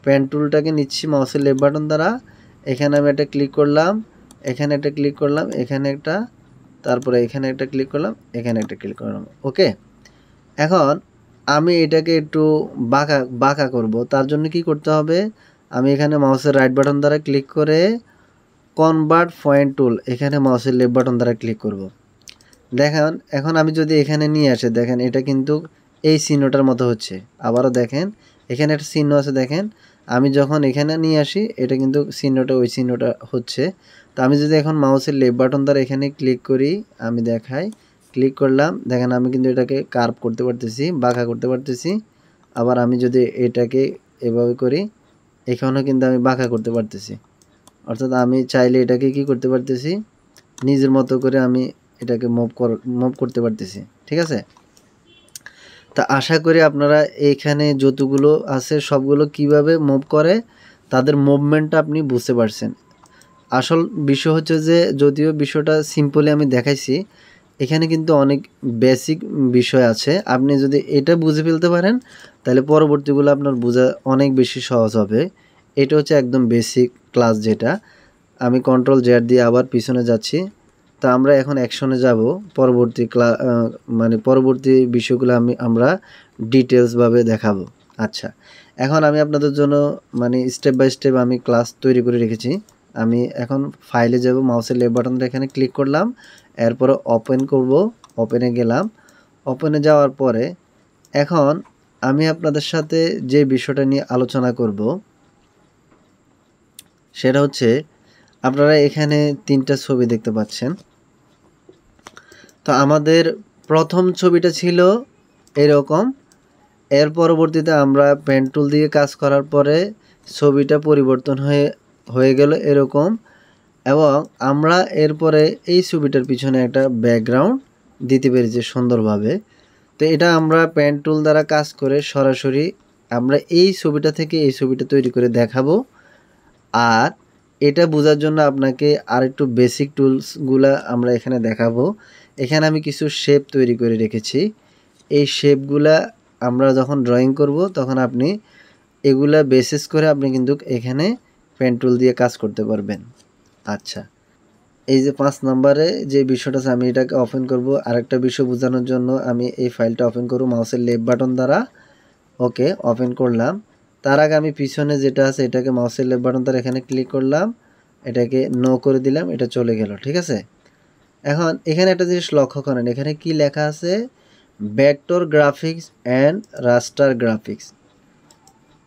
পেন টুলটাকে নিচ্ছি মাউসের লেফট বাটন দ্বারা। এখানে আমি একটা ক্লিক করলাম, এখানে একটা ক্লিক করলাম, এখানে একটা, তারপরে এখানে একটা ক্লিক করলাম, এখানে একটা ক্লিক করলাম। ওকে, এখন আমি এটাকে একটু বাঁকা করব। তার জন্য কি করতে হবে, আমি এখানে মাউসের রাইট বাটন দ্বারা ক্লিক করে কনভার্ট পয়েন্ট টুল, এখানে মাউসের লেফট বাটন দ্বারা ক্লিক করব। দেখেন এখন আমি যদি এখানে নিয়ে আসে, দেখেন এটা কিন্তু এই চিহ্নটার মতো হচ্ছে। আবারও দেখেন এখানে একটা চিহ্ন আছে, দেখেন আমি যখন এখানে নিয়ে আসি এটা কিন্তু চিহ্নটা ওই চিহ্নটা হচ্ছে। তো আমি যদি এখন মাউসের লেফট বাটন দ্বারা এখানে ক্লিক করি, আমি দেখাই, ক্লিক করলাম, দেখেন আমি কিন্তু এটাকে কার্ভ করতে পারতেছি, বাঁকা করতে পারতেছি। আবার আমি যদি এটাকে এভাবে করি, এখানেও কিন্তু আমি বাঁকা করতে পারতেছি। অর্থাৎ আমি চাইলে এটাকে কি করতে পারতেছি, নিজের মতো করে আমি এটাকে মুভ করতে পারতেছি। ঠিক আছে, তা আশা করি আপনারা এইখানে যতগুলো আছে সবগুলো কিভাবে মুভ করে তাদের মুভমেন্টটা আপনি বুঝতে পারছেন। আসল বিষয় হচ্ছে যে যদিও বিষয়টা সিম্পলি আমি দেখাইছি, এখানে কিন্তু অনেক বেসিক বিষয় আছে। আপনি যদি এটা বুঝে ফেলতে পারেন তাহলে পরবর্তীগুলো আপনার বোঝা অনেক বেশি সহজ হবে। এটা হচ্ছে একদম বেসিক ক্লাস যেটা। আমি কন্ট্রোল জেড দিয়ে আবার পিছনে যাচ্ছি। তা আমরা এখন অ্যাকশনে যাব, পরবর্তী মানে পরবর্তী বিষয়গুলো আমরা ডিটেলসভাবে দেখাবো। আচ্ছা, এখন আমি আপনাদের জন্য মানে স্টেপ বাই স্টেপ আমি ক্লাস তৈরি করে রেখেছি। আমি এখন ফাইলে যাব, মাউসের লেফট বাটনটা এখানে ক্লিক করলাম, এরপরে ওপেন করব, ওপেনে গেলাম। ওপেনে যাওয়ার পরে এখন আমি আপনাদের সাথে যে বিষয়টা নিয়ে আলোচনা করব সেটা হচ্ছে, আপনারা এখানে 3টা ছবি দেখতে পাচ্ছেন। তো আমাদের প্রথম ছবিটা ছিল এরকম, এর পরবর্তীতে আমরা পেন টুল দিয়ে কাজ করার পরে ছবিটা পরিবর্তন হয়ে গেল এরকম, এবং আমরা এরপরে এই ছবিটার পিছনে একটা ব্যাকগ্রাউন্ড দিতে পেরেছি সুন্দরভাবে। তো এটা আমরা পেন টুল দ্বারা কাজ করে সরাসরি আমরা এই ছবিটা থেকে এই ছবিটা তৈরি করে দেখাবো। আর এটা বোঝার জন্য আপনাকে আরেকটু বেসিক টুলসগুলা আমরা এখানে দেখাবো। এখানে আমি কিছু শেপ তৈরি করে রেখেছি। এই শেপগুলা আমরা যখন ড্রয়িং করব তখন আপনি এগুলা বেসিস করে আপনি কিন্তু এখানে পেন টুল দিয়ে কাজ করতে পারবেন। আচ্ছা, এই যে 5 নম্বরে যে বিষয়টা আছে আমি এটাকে ওপেন করব। আরেকটা বিষয় বোঝানোর জন্য আমি এই ফাইলটা ওপেন করব মাউসের লেফট বাটন দ্বারা। ওকে, ওপেন করলাম। তার আগে আমি পিছনে যেটা আছে এটাকে মাউসের লেফট বাটন দ্বারা এখানে ক্লিক করলাম, এটাকে নো করে দিলাম, এটা চলে গেল। ঠিক আছে, এখন এখানে একটা জিনিস লক্ষ্য করেন, এখানে কি লেখা আছে, vector graphics and raster graphics.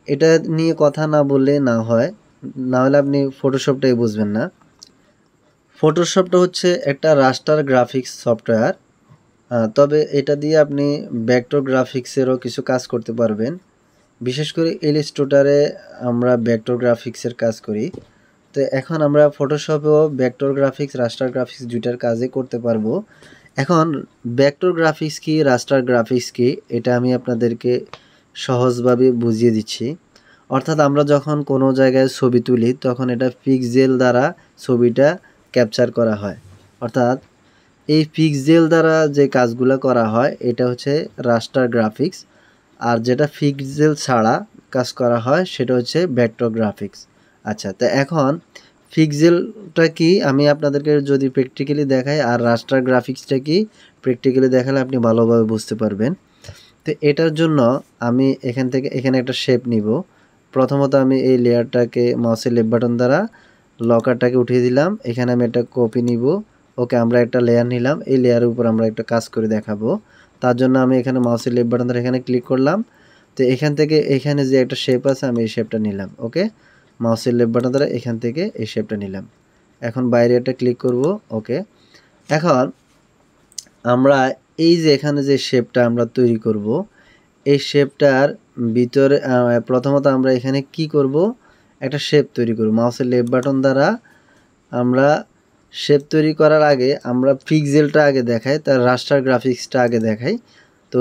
এটা নিয়ে কথা না বললে না হয়, না হলে আপনি ফটোশপটাই বুঝবেন না। ফটোশপটা হচ্ছে একটা রাস্টার গ্রাফিক্স সফটওয়্যার, তবে এটা দিয়ে আপনি ভেক্টর গ্রাফিক্সেরও কিছু কাজ করতে পারবেন। বিশেষ করে ইলাস্ট্রেটরে আমরা ভেক্টর গ্রাফিক্সের কাজ করি। তো এখন আমরা ফটোশপেও ভেক্টর গ্রাফিক্স রাস্টার গ্রাফিক্স দুইটার কাজই করতে পারবো। এখন ভেক্টর গ্রাফিক্স কি, রাস্টার গ্রাফিক্স কি, এটা আমি আপনাদেরকে সহজভাবে বুঝিয়ে দিচ্ছি। অর্থাৎ আমরা যখন কোনো জায়গায় ছবি তুলি তখন এটা পিক্সেল দ্বারা ছবিটা ক্যাপচার করা হয়। অর্থাৎ এই পিক্সেল দ্বারা যে কাজগুলো করা হয় এটা হচ্ছে রাস্টার গ্রাফিক্স, আর যেটা পিক্সেল ছাড়া কাজ করা হয় সেটা হচ্ছে ভেক্টর গ্রাফিক্স। আচ্ছা, তো এখন পিক্সেলটা কি আমি আপনাদেরকে যদি প্র্যাকটিক্যালি দেখাই আর রাস্টার গ্রাফিক্সটা কি প্র্যাকটিক্যালি দেখালে আপনি ভালোভাবে বুঝতে পারবেন। তো এটার জন্য আমি এখান থেকে এখানে একটা শেপ নিব। প্রথমত আমি এই লেয়ারটাকে মাউসের লেফট বাটন দ্বারা লকারটাকে উঠিয়ে দিলাম। এখানে আমি একটা কপি নিব। ওকে, আমরা একটা লেয়ার নিলাম। এই লেয়ারের উপর আমরা একটা কাজ করে দেখাবো। তার জন্য আমি এখানে মাউসের লেফট বাটন দ্বারা এখানে ক্লিক করলাম। তো এখান থেকে এখানে যে একটা শেপ আছে আমি এই শেপটা নিলাম। ওকে, মাউসের লেফট বাটন দ্বারা এখান থেকে এই শেপটা নিলাম। এখন বাইরে একটা ক্লিক করব। ওকে, এখন আমরা এই যে এখানে যে শেপটা আমরা তৈরি করব, এই শেপটার ভিতরে প্রথমত আমরা এখানে কি করব, একটা শেপ তৈরি করব। মাউসের লেফট বাটন দ্বারা আমরা শেপ তৈরি করার আগে আমরা পিক্সেলটা আগে দেখাই, তার রাস্টার গ্রাফিক্সটা আগে দেখাই। তো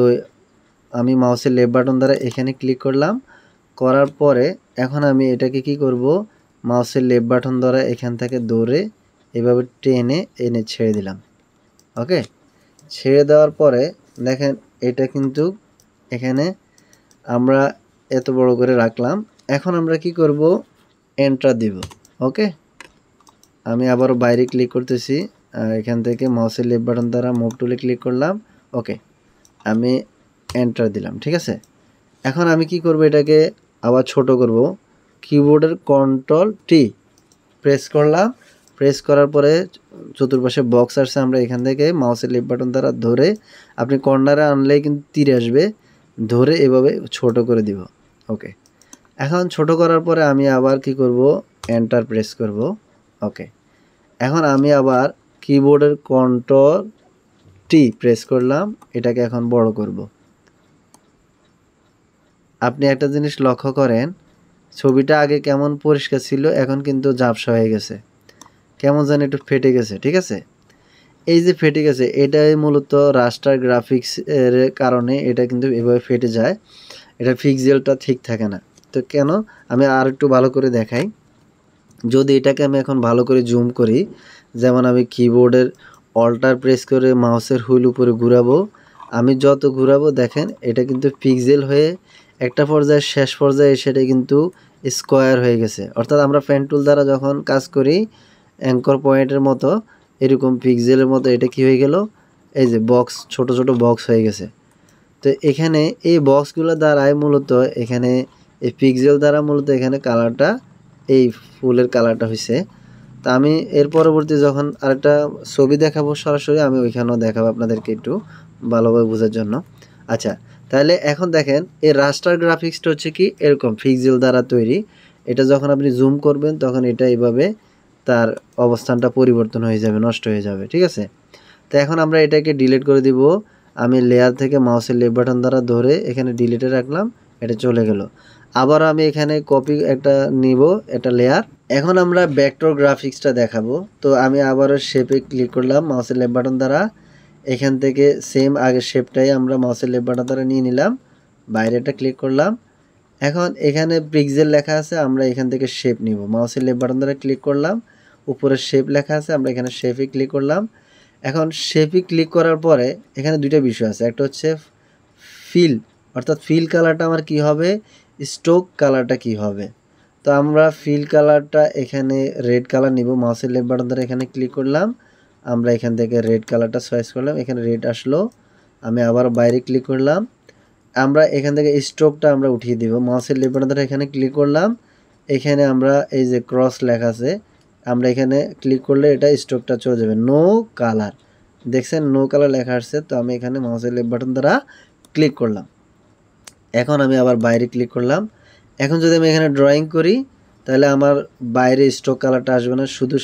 আমি মাউসের লেফট বাটন দ্বারা এখানে ক্লিক করলাম। করার পরে এখন আমি এটাকে কি করব, মাউসের লেফট বাটন দ্বারা এখান থেকে ধরে এভাবে টেনে এনে ছেড়ে দিলাম। ওকে, ছেড়ে দেওয়ার পরে দেখেন এটা কিন্তু এখানে আমরা এত বড় করে রাখলাম। এখন আমরা কি করব, এন্টার দিব। ওকে, আমি আবারও বাইরে ক্লিক করতেছি। এখান থেকে মাউসের লেফট বাটন দ্বারা মুভ টুলে ক্লিক করলাম। ওকে, আমি এন্টার দিলাম। ঠিক আছে, এখন আমি কি করব, এটাকে আবার ছোট করব। কিবোর্ডের কন্ট্রোল টি প্রেস করলাম। প্রেস করার পরে চতুর্পাশে বক্স আসছে, আমরা এখান থেকে মাউসের লেফট বাটন দ্বারা ধরে আপনি কর্নারে আনলেই কিন্তু তীর আসবে, ধরে এভাবে ছোট করে দিব। ওকে, এখন ছোট করার পরে আমি আবার কি করব, এন্টার প্রেস করব। ওকে, এখন আমি আবার কিবোর্ডের কন্ট্রোল টি প্রেস করলাম, এটাকে এখন বড় করব। আপনি একটা জিনিস লক্ষ্য করেন, ছবিটা আগে কেমন পরিষ্কার ছিল, এখন কিন্তু ঝাপসা হয়ে গেছে, কেমন যেন একটু ফেটে গেছে। ঠিক আছে, এই যে ফেটে গেছে এটাই মূলত রাস্টার গ্রাফিক্স এর কারণে এটা কিন্তু এভাবে ফেটে যায়, এটা পিক্সেলটা ঠিক থাকে না। তো কেন, আমি আর একটু ভালো করে দেখাই। যদি এটাকে আমি এখন ভালো করে জুম করি, যেমন আমি কিবোর্ডের অল্টার প্রেস করে মাউসের হুইল উপরে ঘুরাবো, আমি যত ঘুরাবো দেখেন এটা কিন্তু পিক্সেল হয়ে একটা পর্যায়ে শেষ পর্যায়ে সেটা কিন্তু স্কোয়ার হয়ে গেছে। অর্থাৎ আমরা পেন টুল দ্বারা যখন কাজ করি অ্যাঙ্কর পয়েন্টের মতো এরকম পিক্সেলের মতো এটা কি হয়ে গেল, এই যে বক্স, ছোট ছোট বক্স হয়ে গেছে। তো এখানে এই বক্সগুলো দ্বারাই মূলত এখানে এই পিক্সেল দ্বারা মূলত এখানে কালারটা, এই ফুলের কালারটা হয়েছে। তা আমি এর পরবর্তী যখন আরেকটা ছবি দেখাবো সরাসরি, আমি ওইখানেও দেখাবো আপনাদেরকে একটু ভালোভাবে বোঝার জন্য। আচ্ছা, তাহলে এখন দেখেন এই রাস্টার গ্রাফিক্সটা হচ্ছে কি এরকম পিক্সেল দ্বারা তৈরি। এটা যখন আপনি জুম করবেন তখন এটা এইভাবে তার অবস্থানটা পরিবর্তন হয়ে যাবে, নষ্ট হয়ে যাবে। ঠিক আছে, তো এখন আমরা এটাকে ডিলিট করে দিব। আমি লেয়ার থেকে মাউসের লেফট বাটন দ্বারা ধরে এখানে ডিলিটে রাখলাম, এটা চলে গেল। আবার আমি এখানে কপি একটা নিব, একটা লেয়ার। এখন আমরা ভেক্টর গ্রাফিক্সটা দেখাবো। তো আমি আবারও শেপে ক্লিক করলাম মাউসের লেফট বাটন দ্বারা, এখান থেকে সেম আগের শেপটাই আমরা মাউসের লেফট বাটন দ্বারা নিয়ে নিলাম, বাইরেটা ক্লিক করলাম। এখন এখানে পিক্সেল লেখা আছে, আমরা এখান থেকে শেপ নিব, মাউসের লেফট বাটন দ্বারা ক্লিক করলাম, উপরে শেপ লেখা আছে, আমরা এখানে শেপে ক্লিক করলাম। এখন শেপে ক্লিক করার পরে এখানে দুইটা বিষয় আছে, একটা হচ্ছে ফিল, অর্থাৎ ফিল কালারটা আমার কি হবে, স্ট্রোক কালারটা কি হবে। তো আমরা ফিল কালারটা এখানে রেড কালার নিব, মাউসের লেফট বাটন ধরে এখানে ক্লিক করলাম, আমরা এখান থেকে রেড কালারটা চয়েস করলাম, এখানে রেড আসলো। আমি আবার বাইরে ক্লিক করলাম, আমরা এখান থেকে স্ট্রোকটা আমরা উঠিয়ে দিব, মাউসের লেফট বাটন ধরে এখানে ক্লিক করলাম, এখানে আমরা এই যে ক্রস লেখা আছে, আমরা এখানে ক্লিক করলে এটা স্ট্রোকটা চলে যাবে, নো কালার, দেখছেন নো কালার লেখা আসছে। তো আমি এখানে মাউসের লেফট বাটন দ্বারা ক্লিক করলাম, এখন আমি আবার বাইরে ক্লিক করলাম। এখন যদি আমি এখানে ড্রয়িং করি তাহলে আমার বাইরে স্ট্রোক কালারটা আসবে না, শুধু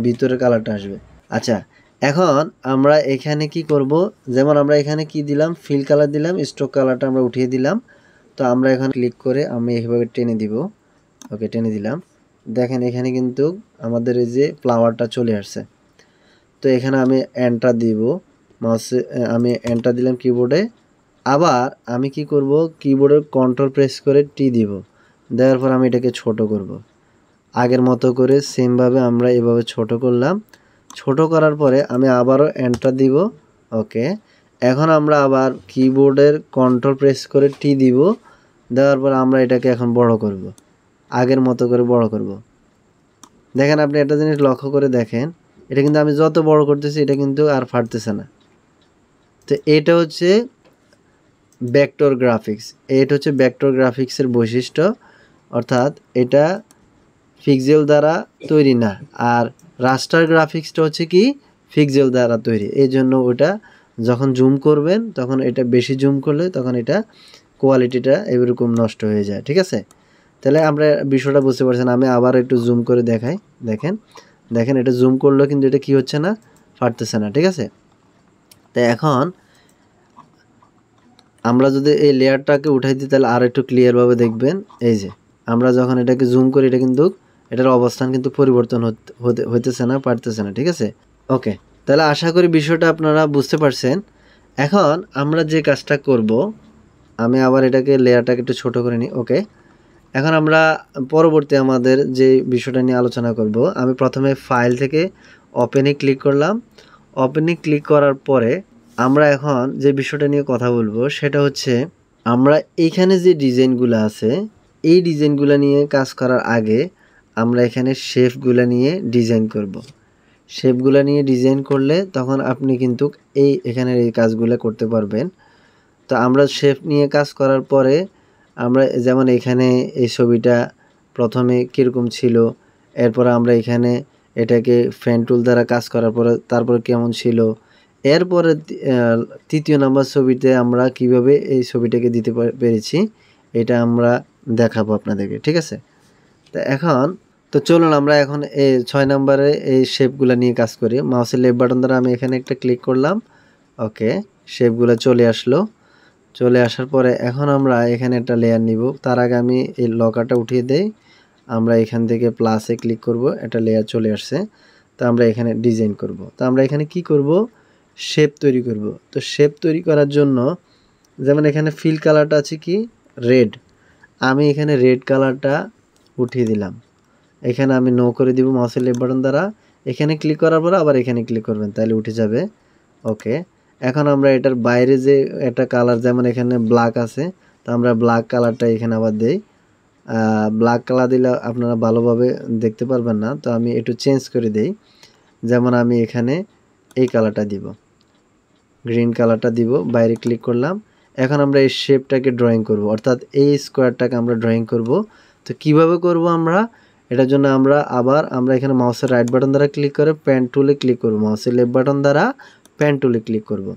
ভিতরের কালারটা আসবে। আচ্ছা, এখন আমরা এখানে কি করব, যেমন আমরা এখানে কি দিলাম, ফিল কালার দিলাম, স্ট্রোক কালারটা আমরা উঠিয়ে দিলাম। তো আমরা এখন ক্লিক করে আমি এইভাবে টেনে দিব। ওকে, টেনে দিলাম, দেখেন এখানে কিন্তু আমাদের এই যে ফ্লাওয়ারটা চলে আসছে। তো এখানে আমি এন্টার দিব, মাউসে আমি এন্টার দিলাম কিবোর্ডে। আবার আমি কি করব, কিবোর্ডের কন্ট্রোল প্রেস করে টি দিব, দেওয়ার পর আমি এটাকে ছোট করব, আগের মতো করে সেমভাবে আমরা এভাবে ছোট করলাম। ছোট করার পরে আমি আবারও এন্টার দিব। ওকে, এখন আমরা আবার কিবোর্ডের কন্ট্রোল প্রেস করে টি দিব, দেওয়ার পর আমরা এটাকে এখন বড় করব, আগের মতো করে বড় করব। দেখেন আপনি একটা জিনিস লক্ষ্য করে দেখেন, এটা কিন্তু আমি যত বড় করতেছি এটা কিন্তু আর ফাটতেছে না। তো এটা হচ্ছে ভেক্টর গ্রাফিক্স। এটা হচ্ছে ভেক্টর গ্রাফিক্সের বৈশিষ্ট্য, অর্থাৎ এটা পিক্সেল দ্বারা তৈরি না। আর রাস্টার গ্রাফিক্সটা হচ্ছে কি পিক্সেল দ্বারা তৈরি, এই জন্য ওটা যখন জুম করবেন তখন এটা বেশি জুম করলে তখন এটা কোয়ালিটিটা এরকম নষ্ট হয়ে যায়। ঠিক আছে, তাহলে আমরা বিষয়টা বুঝতে পারছেন। আমি আবার একটু জুম করে দেখাই। দেখেন দেখেন এটা জুম করলেও কিন্তু এটা কি হচ্ছে না, ফাটতেছে না। ঠিক আছে, তো এখন আমরা যদি এই লেয়ারটাকে উঠাই দিই তাহলে আর একটু ক্লিয়ারভাবে দেখবেন। এই যে আমরা যখন এটাকে জুম করি এটা কিন্তু এটার অবস্থান কিন্তু পরিবর্তন হইতেছে না, পারতেছে না। ঠিক আছে, ওকে, তাহলে আশা করি বিষয়টা আপনারা বুঝতে পারছেন। এখন আমরা যে কাজটা করব, আমি আবার এটাকে লেয়ারটাকে একটু ছোট করে নিই। ওকে, এখন আমরা পরবর্তী আমাদের যে বিষয়টা নিয়ে আলোচনা করব, আমি প্রথমে ফাইল থেকে ওপেনে ক্লিক করলাম। ওপেনে ক্লিক করার পরে আমরা এখন যে বিষয়টা নিয়ে কথা বলবো সেটা হচ্ছে, আমরা এইখানে যে ডিজাইনগুলো আছে এই ডিজাইনগুলো নিয়ে কাজ করার আগে আমরা এখানে শেপগুলো নিয়ে ডিজাইন করব। শেপগুলো নিয়ে ডিজাইন করলে তখন আপনি কিন্তু এখানের এই কাজগুলো করতে পারবেন। তো আমরা শেপ নিয়ে কাজ করার পরে আমরা যেমন এখানে এই ছবিটা প্রথমে কীরকম ছিল, এরপরে আমরা এখানে এটাকে ফ্যান টুল দ্বারা কাজ করার পরে তারপরে কেমন ছিল, এরপরে তৃতীয় নাম্বার ছবিতে আমরা কিভাবে এই ছবিটাকে দিতে পেরেছি এটা আমরা দেখাবো আপনাদেরকে। ঠিক আছে, তো এখন তো চলুন আমরা এখন এই 6 নম্বরে এই শেপগুলো নিয়ে কাজ করি। মাউসের লেফট বাটন দ্বারা আমি এখানে একটা ক্লিক করলাম। ওকে, শেপগুলো চলে আসলো। চলে আসার পরে এখন আমরা এখানে একটা লেয়ার নিব। তার আগে আমি এই লকারটা উঠিয়ে দেই। আমরা এখান থেকে প্লাসে ক্লিক করব, একটা লেয়ার চলে আসছে। তো আমরা এখানে ডিজাইন করব। তো আমরা এখানে কি করব, শেপ তৈরি করব। তো শেপ তৈরি করার জন্য যেমন এখানে ফিল কালারটা আছে কি রেড, আমি এখানে রেড কালারটা উঠিয়ে দিলাম। এখানে আমি নো করে দিব মাউসের লেফট বাটন দ্বারা। এখানে ক্লিক করার পর আবার এখানে ক্লিক করবেন, তাহলে উঠে যাবে। ওকে, এখন আমরা এটার বাইরে যে একটা কালার যেমন এখানে ব্ল্যাক আছে, তো আমরা ব্ল্যাক কালারটা এখানে আবার দেই। ব্ল্যাক কালার দিলে আপনারা ভালোভাবে দেখতে পারবেন না, তো আমি একটু চেঞ্জ করে দেই। যেমন আমি এখানে এই কালারটা দিব, গ্রিন কালারটা দিব। বাইরে ক্লিক করলাম। এখন আমরা এই শেপটাকে ড্রয়িং করব, অর্থাৎ এই স্কোয়ারটাকে আমরা ড্রয়িং করব। তো কিভাবে করব আমরা, এটার জন্য আমরা এখানে মাউসের রাইট বাটন দ্বারা ক্লিক করে পেন টুলে ক্লিক করব, মাউসের লেফট বাটন দ্বারা পেন টুলে ক্লিক করব।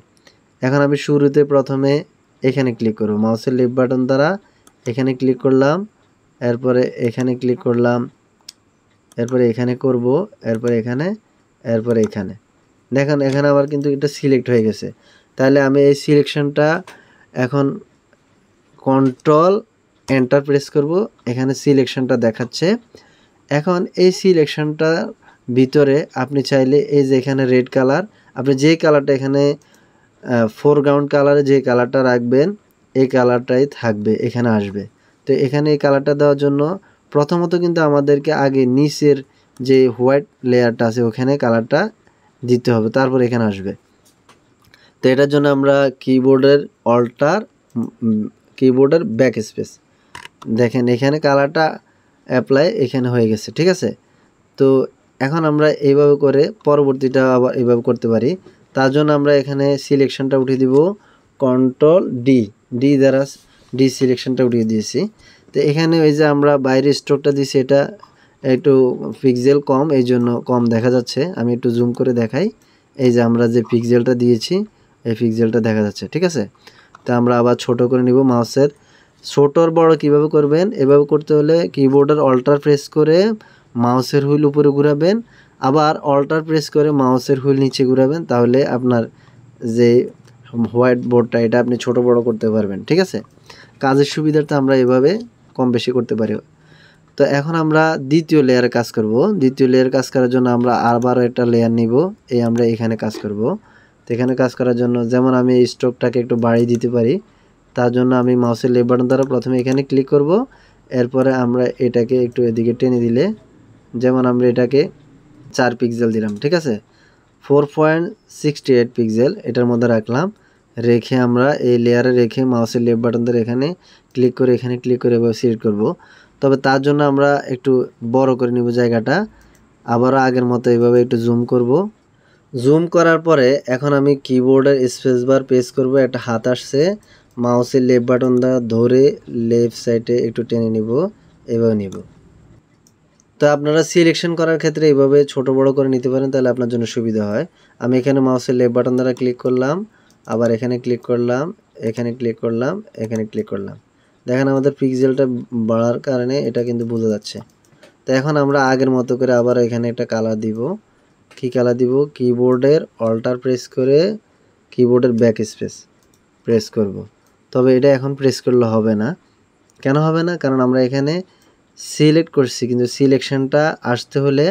এখন আমি শুরুতে প্রথমে এখানে ক্লিক করব, মাউসের লেফট বাটন দ্বারা এখানে ক্লিক করলাম, এরপরে এখানে ক্লিক করলাম, এরপরে এখানে করব, এরপরে এখানে, এরপরে এখানে। দেখেন এখানে আবার কিন্তু এটা সিলেক্ট হয়ে গেছে। তাহলে আমি এই সিলেকশনটা এখন কন্ট্রোল এন্টার প্রেস করব, এখানে সিলেকশনটা দেখাচ্ছে। এখন এই সিলেকশনটার ভিতরে আপনি চাইলে এই যে এখানে রেড কালার, আপনি যে কালারটা এখানে ফোরগ্রাউন্ড কালারে যে কালারটা রাখবেন এই কালারটাই থাকবে, এখানে আসবে। তো এখানে এই কালারটা দেওয়ার জন্য প্রথমত কিন্তু আমাদেরকে আগে নিচের যে হোয়াইট লেয়ারটা আছে ওখানে কালারটা দিতে হবে, তারপর এখানে আসবে। তো এটার জন্য আমরা কিবোর্ডের ব্যাক স্পেস, দেখেন এখানে কালারটা অ্যাপ্লাই এখানে হয়ে গেছে। ঠিক আছে, তো এখন আমরা এইভাবে করে পরবর্তীটা আবার এইভাবে করতে পারি। তার জন্য আমরা এখানে সিলেকশনটা উঠিয়ে দিব কন্ট্রোল ডি দ্বারা ডি সিলেকশনটা উঠিয়ে দিয়েছি। তো এখানে ওই যে আমরা বাইরে স্ট্রোকটা দিয়েছি এটা একটু পিক্সেল কম, এই জন্য কম দেখা যাচ্ছে। আমি একটু জুম করে দেখাই। এই যে আমরা যে পিক্সেলটা দিয়েছি এই পিক্সেলটা দেখা যাচ্ছে। ঠিক আছে, তো আমরা আবার ছোট করে নিব। মাউসের ছোটর বড় কিভাবে করবেন, এভাবে করতে হলে কিবোর্ডের অল্টার প্রেস করে মাউসের হুইল উপরে ঘুরাবেন, আবার অল্টার প্রেস করে মাউসের হুইল নিচে ঘুরাবেন, তাহলে আপনার যে হোয়াইট বোর্ডটা এটা আপনি ছোট বড় করতে পারবেন। ঠিক আছে, কাজের সুবিধার্থে আমরা এভাবে কম বেশি করতে পারি। তো এখন আমরা দ্বিতীয় লেয়ারে কাজ করব। দ্বিতীয় লেয়ার কাজ করার জন্য আমরা আবারও একটা লেয়ার নিব, আমরা এখানে কাজ করব। তো এখানে কাজ করার জন্য যেমন আমি এই স্ট্রোকটাকে একটু বাড়িয়ে দিতে পারি, তার জন্য আমি মাউসের লেফট বাটন দ্বারা প্রথমে এখানে ক্লিক করব, এরপরে আমরা এটাকে একটু এদিকে টেনে দিলে, যেমন আমরা এটাকে 4 পিক্সেল দিলাম। ঠিক আছে, 4.68 পিক্সেল এটার মধ্যে রাখলাম। রেখে আমরা এই লেয়ারে রেখে মাউসের লেফট বাটন ধরে এখানে ক্লিক করে এভাবে সিলেক্ট করব। তবে তার জন্য আমরা একটু বড় করে নিব জায়গাটা। আবারও আগের মতো এইভাবে একটু জুম করব। জুম করার পরে এখন আমি কিবোর্ডের স্পেস বার প্রেস করব, একটা হাত আসছে, মাউসের লেফট বাটনটা ধরে লেফট সাইডে একটু টেনে নিব, এভাবে নিব। তো আপনারা সিলেকশন করার ক্ষেত্রে এইভাবে ছোট বড় করে নিতে পারেন, তাহলে আপনার জন্য সুবিধা হয়। আমি এখানে মাউসের লেফট বাটন দ্বারা ক্লিক করলাম, আবার এখানে ক্লিক করলাম, এখানে ক্লিক করলাম, এখানে ক্লিক করলাম। দেখেন আমাদের পিক্সেলটা বাড়ার কারণে এটা কিন্তু বোঝা যাচ্ছে। তো এখন আমরা আগের মতো করে আবার এখানে একটা কালার দিব। কি কালার দিব? কিবোর্ডের অল্টার প্রেস করে কিবোর্ডের ব্যাক স্পেস প্রেস করব। তবে এটা এখন প্রেস করলে হবে না। কেন হবে না? কারণ আমরা এখানে সিলেক্ট করছি, কিন্তু সিলেকশনটা আসতে হলে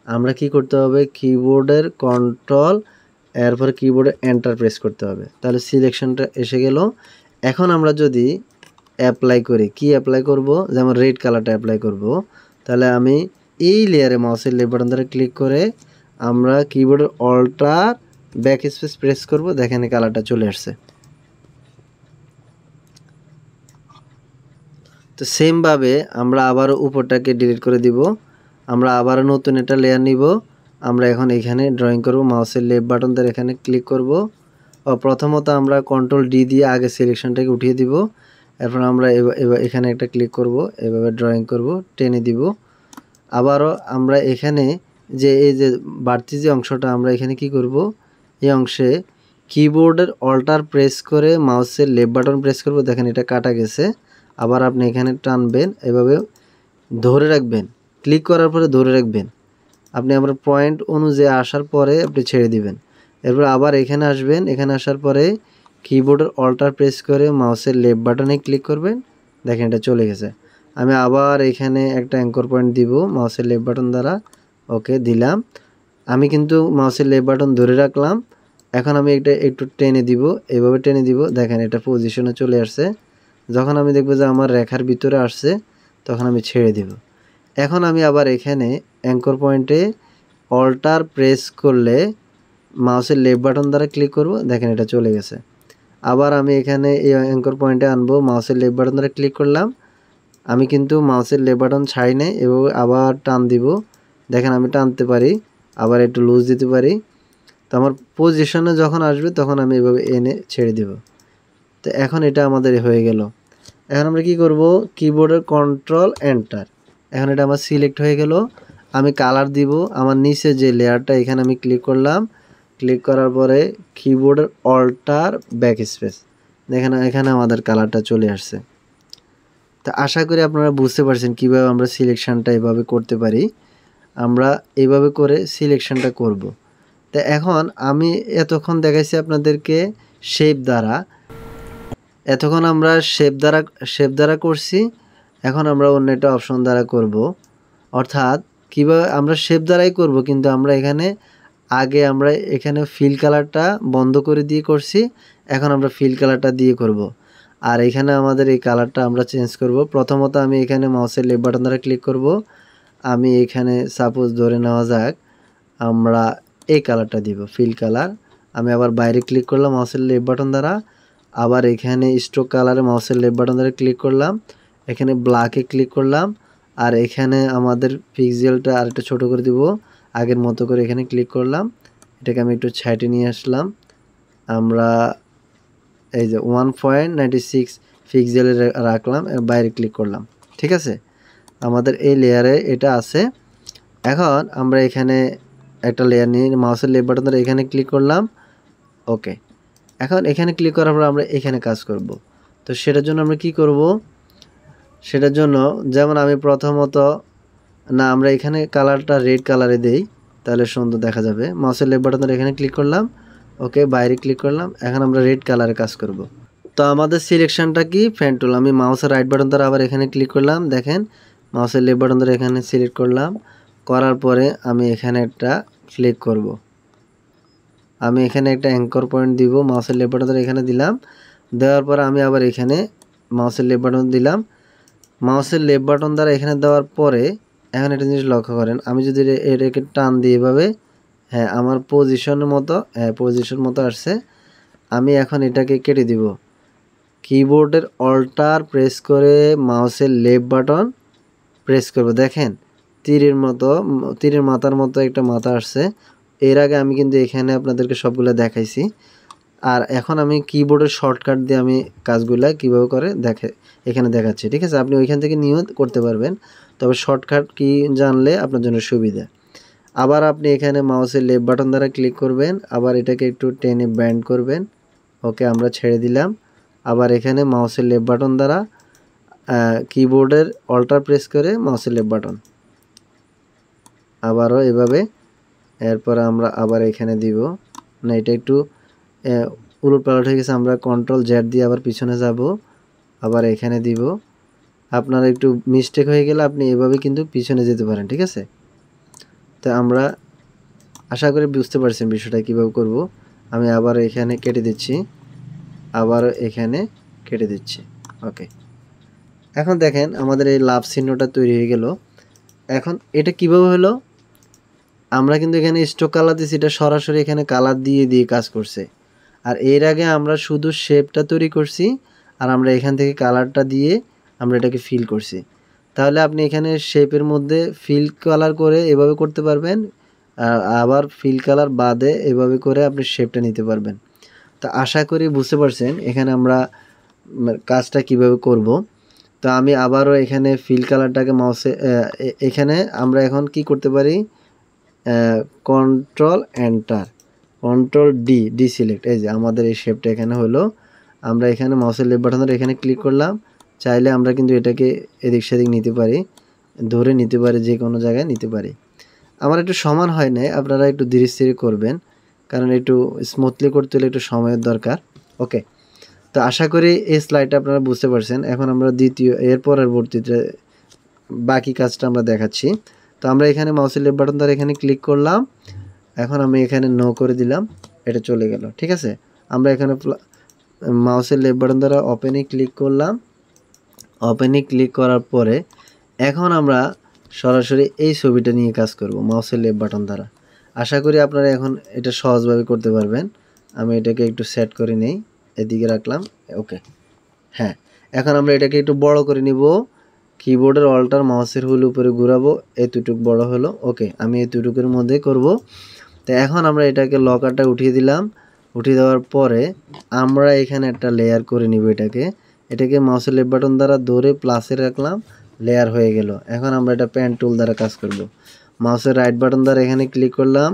আমরা কি করতে হবে? কিবোর্ডের কন্ট্রোল এরপর কিবোর্ডে এন্টার প্রেস করতে হবে, তাহলে সিলেকশনটা এসে গেল। এখন আমরা যদি অ্যাপ্লাই করি, কি অ্যাপ্লাই করব? যেমন রেড কালারটা অ্যাপ্লাই করব, তাহলে আমি এই লেয়ারে মাউসের লেফট বাটন দ্বারা ক্লিক করে আমরা কিবোর্ডের অল্টার ব্যাক স্পেস প্রেস করব, দেখেন এই কালারটা চলে আসছে। তো সেমভাবে আমরা আবারও উপরটাকে ডিলিট করে দিব, আমরা আবারও নতুন একটা লেয়ার নিব। আমরা এখন এখানে ড্রয়িং করব, মাউসের লেফট বাটন দ্বারা এখানে ক্লিক করব। প্রথমত আমরা কন্ট্রোল ডি দিয়ে আগে সিলেকশনটাকে উঠিয়ে দিব, এরপর আমরা এখানে একটা ক্লিক করব, এভাবে ড্রয়িং করব, টেনে দিব। আবারও আমরা এখানে যে এই যে বাড়তি যে অংশটা আমরা এখানে কি করব? এই অংশে কিবোর্ডের অল্টার প্রেস করে মাউসের লেফট বাটন প্রেস করব, দেখেন এটা কাটা গেছে। আবার আপনি এখানে টানবেন, এভাবে ধরে রাখবেন, ক্লিক করার পরে ধরে রাখবেন। আপনি আমার পয়েন্ট অনুযায়ী আসার পরে আপনি ছেড়ে দিবেন। এরপর আবার এখানে আসবেন, এখানে আসার পরে কিবোর্ডের অল্টার প্রেস করে মাউসের লেফট বাটনে ক্লিক করবেন, দেখেন এটা চলে গেছে। আমি আবার এখানে একটা অ্যাঙ্কর পয়েন্ট দিব মাউসের লেফট বাটন দ্বারা, ওকে দিলাম। আমি কিন্তু মাউসের লেফট বাটন ধরে রাখলাম। এখন আমি এটা একটু টেনে দিব, এভাবে টেনে দিব, দেখেন এটা পজিশনে চলে আসছে। যখন আমি দেখব যে আমার রেখার ভিতরে আসছে, তখন আমি ছেড়ে দিব। এখন আমি আবার এখানে অ্যাঙ্কর পয়েন্টে অল্টার প্রেস করলে মাউসের লেফট বাটন দ্বারা ক্লিক করব, দেখেন এটা চলে গেছে। আবার আমি এখানে এই অ্যাঙ্কর পয়েন্টে আনবো, মাউসের লেফট বাটন দ্বারা ক্লিক করলাম। আমি কিন্তু মাউসের লেফট বাটন ছাড়ি নাই, এভাবে আবার টান দিব, দেখেন আমি টানতে পারি, আবার একটু লুজ দিতে পারি। তো আমার পজিশনে যখন আসবে তখন আমি এভাবে এনে ছেড়ে দিব। তো এখন এটা আমাদের হয়ে গেল। এখন আমরা কি করব? কিবোর্ডের কন্ট্রোল এন্টার, এখন এটা আমার সিলেক্ট হয়ে গেল। আমি কালার দিব, আমার নিচে যে লেয়ারটা এখানে আমি ক্লিক করলাম, ক্লিক করার পরে কিবোর্ডের অল্টার ব্যাক স্পেস, দেখেন এখানে আমাদের কালারটা চলে আসছে। তা আশা করি আপনারা বুঝতে পারছেন কিভাবে আমরা সিলেকশনটা এভাবে করতে পারি। আমরা এইভাবে করে সিলেকশনটা করব। তো এখন আমি এতক্ষণ দেখাইছি আপনাদেরকে শেপ দ্বারা, এতক্ষণ আমরা শেপ দ্বারা করছি। এখন আমরা অন্য একটা অপশন দ্বারা করব, অর্থাৎ কীভাবে আমরা শেপ দ্বারাই করব, কিন্তু আমরা এখানে আগে আমরা এখানে ফিল কালারটা বন্ধ করে দিয়ে করছি, এখন আমরা ফিল কালারটা দিয়ে করব। আর এখানে আমাদের এই কালারটা আমরা চেঞ্জ করব। প্রথমত আমি এখানে মাউসের লেফট বাটন দ্বারা ক্লিক করব। আমি এখানে সাপোজ ধরে নেওয়া যাক আমরা এই কালারটা দিব, ফিল কালার। আমি আবার বাইরে ক্লিক করলাম মাউসের লেফট বাটন দ্বারা, আবার এখানে স্ট্রোক কালারে মাউসের লেফট বাটন দ্বারা ক্লিক করলাম, এখানে ব্ল্যাকে ক্লিক করলাম, আর এখানে আমাদের পিক্সেলটা আরেকটু ছোট করে দিব, আগের মতো করে এখানে ক্লিক করলাম। এটাকে আমি একটু সাইডে নিয়ে আসলাম, আমরা এই যে 1.96 পিক্সেলে রাখলাম, বাইরে ক্লিক করলাম। ঠিক আছে, আমাদের এই লেয়ারে এটা আছে। এখন আমরা এখানে একটা লেয়ার নিয়ে মাউসের লেফট বাটন ধরে এখানে ক্লিক করলাম, ওকে। এখন এখানে ক্লিক করার পর আমরা এখানে কাজ করব। তো সেটার জন্য আমরা কি করব? সেটার জন্য যেমন আমি প্রথমত আমরা এখানে কালারটা রেড কালারে দেই, তাহলে সুন্দর দেখা যাবে। মাউসের লেফট বাটন ধরে এখানে ক্লিক করলাম, ওকে, বাইরে ক্লিক করলাম। এখন আমরা রেড কালারে কাজ করব। তো আমাদের সিলেকশনটা কি? Pen tool. আমি মাউসের রাইট বাটন ধরে আবার এখানে ক্লিক করলাম, দেখেন মাউসের লেফট বাটন ধরে এখানে সিলেক্ট করলাম, করার পরে আমি এখানে একটা ক্লিক করব। আমি এখানে একটা অ্যাঙ্কর পয়েন্ট দিব, মাউসের লেফট বাটন ধরে এখানে দিলাম, দেওয়ার পর আমি আবার এখানে মাউসের লেফট বাটন দিলাম। মাউসের লেফট বাটন দ্বারা এখানে দেওয়ার পরে এখন একটা জিনিস লক্ষ্য করেন, আমি যদি এটাকে টান দিই এভাবে, হ্যাঁ আমার পজিশন মতো আসছে। আমি এখন এটাকে কেটে দিব, কিবোর্ডের অল্টার প্রেস করে মাউসের লেফট বাটন প্রেস করব, দেখেন তীরের মাথার মতো একটা মাথা আসছে। এর আগে আমি কিন্তু এখানে আপনাদেরকে সবগুলো দেখাইছি। আর এখন আমি কিবোর্ডের শর্টকাট দিয়ে আমি কাজগুলা কীভাবে করে এখানে দেখাচ্ছি, ঠিক আছে? আপনি ওইখান থেকে নিয়েও করতে পারবেন, তবে শর্টকাট কি জানলে আপনার জন্য সুবিধা। আবার আপনি এখানে মাউসের লেফট বাটন দ্বারা ক্লিক করবেন, আবার এটাকে একটু টেনে ব্যান্ড করবেন। ওকে, আমরা ছেড়ে দিলাম। আবার এখানে মাউসের লেফট বাটন দ্বারা কিবোর্ডের অল্টার প্রেস করে মাউসের লেফট বাটন আবারও এভাবে। এরপর আমরা আবার এখানে দিব না, এটা একটু উলটপালট হয়ে গেছে, আমরা কন্ট্রোল জেড দিয়ে আবার পিছনে যাব, আবার এখানে দিব। আপনার একটু মিস্টেক হয়ে গেলে আপনি এভাবে কিন্তু পিছনে যেতে পারেন, ঠিক আছে? তো আমরা আশা করি বুঝতে পারছেন বিষয়টা কীভাবে করব। আমি আবার এখানে কেটে দিচ্ছি, আবার এখানে কেটে দিচ্ছি। ওকে, এখন দেখেন আমাদের এই লাভ চিহ্নটা তৈরি হয়ে গেল। এখন এটা কিভাবে হলো, আমরা কিন্তু এখানে স্ট্রোক কালার দিচ্ছি, এটা সরাসরি এখানে কালার দিয়ে কাজ করছে। আর এর আগে আমরা শুধু শেপটা তৈরি করছি, আর আমরা এখান থেকে কালারটা দিয়ে আমরা এটাকে ফিল করছি। তাহলে আপনি এখানে শেপের মধ্যে ফিল কালার করে এভাবে করতে পারবেন, আবার ফিল কালার বাদে এভাবে করে আপনি শেপটা নিতে পারবেন। তো আশা করি বুঝতে পারছেন এখানে আমরা কাজটা কিভাবে করব। তো আমি আবারও এখানে ফিল কালারটাকে মাউসে এখানে আমরা এখন কি করতে পারি, control enter, control D select. এই যে আমাদের এই শেপটা এখানে হলো। আমরা এখানে মাউসের লেফট বাটন ধরে এখানে ক্লিক করলাম। চাইলে আমরা কিন্তু এটাকে এদিক সেদিক নিতে পারি, ধরে নিতে পারি, যে কোনো জায়গায় নিতে পারি। আমার একটু সমান হয় নাই, আপনারা একটু ধীরে স্থিরে করবেন, কারণ একটু স্মুথলি করতে হলে একটু সময়ের দরকার। ওকে, তো আশা করি এই স্লাইডটা আপনারা বুঝতে পারছেন। এখন আমরা এর পরবর্তীতে বাকি কাজটা আমরা দেখাচ্ছি। তো আমরা এখানে মাউসের লেফট বাটন দ্বারা এখানে ক্লিক করলাম। এখন আমি এখানে নো করে দিলাম, এটা চলে গেল, ঠিক আছে? আমরা এখানে মাউসের লেফট বাটন দ্বারা ওপেনে ক্লিক করলাম। ওপেনে ক্লিক করার পরে এখন আমরা সরাসরি এই ছবিটা নিয়ে কাজ করব মাউসের লেফট বাটন দ্বারা। আশা করি আপনারা এখন এটা সহজভাবে করতে পারবেন। আমি এটাকে একটু সেট করে নেই, এদিকে রাখলাম। ওকে, হ্যাঁ, এখন আমরা এটাকে একটু বড় করে নিব। কিবোর্ডের অল্টার মাউসের হুইল উপরে ঘোরাবো, এতটুক বড় হলো। ওকে, আমি এতটুকুর মধ্যে করব। তো এখন আমরা এটাকে লকারটা উঠিয়ে দিলাম। উঠিয়ে দেওয়ার পরে আমরা এখানে একটা লেয়ার করে নিব। এটাকে মাউসের লেফট বাটন দ্বারা ধরে প্লাসে রাখলাম, লেয়ার হয়ে গেল। এখন আমরা এটা পেন টুল দ্বারা কাজ করব। মাউসের রাইট বাটন দ্বারা এখানে ক্লিক করলাম,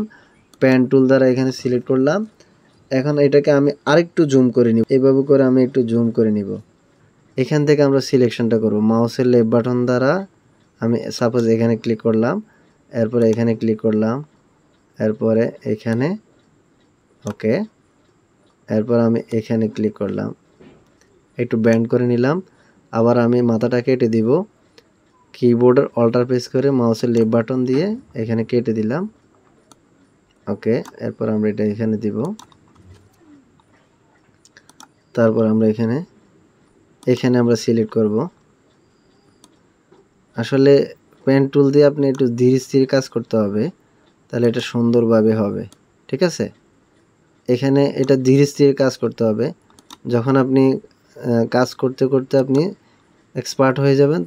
পেন টুল দ্বারা এখানে সিলেক্ট করলাম। এখন এটাকে আমি আরেকটু জুম করে নিব, এভাবে করে আমি একটু জুম করে নিব। এখান থেকে আমরা সিলেকশনটা করব মাউসের লেফট বাটন দ্বারা। আমি সাপোজ এখানে ক্লিক করলাম, এরপরে এখানে ক্লিক করলাম, এরপরে এখানে। ওকে, এরপর আমি এখানে ক্লিক করলাম, একটু ব্যান্ড করে নিলাম। আবার আমি মাথাটা কেটে দিব, কিবোর্ডের অল্টার প্রেস করে মাউসের লেফট বাটন দিয়ে এখানে কেটে দিলাম। ওকে, এরপর আমরা এটা এখানে দিব। তারপর আমরা এখানে আমরা সিলেক্ট করব। আসলে পেন টুল দিয়ে আপনি একটু ধীরে স্থির কাজ করতে হবে, তাহলে এটা সুন্দরভাবে হবে, ঠিক আছে? এখানে এটা ধীরে স্থির কাজ করতে হবে। যখন আপনি কাজ করতে করতে আপনি এক্সপার্ট হয়ে যাবেন,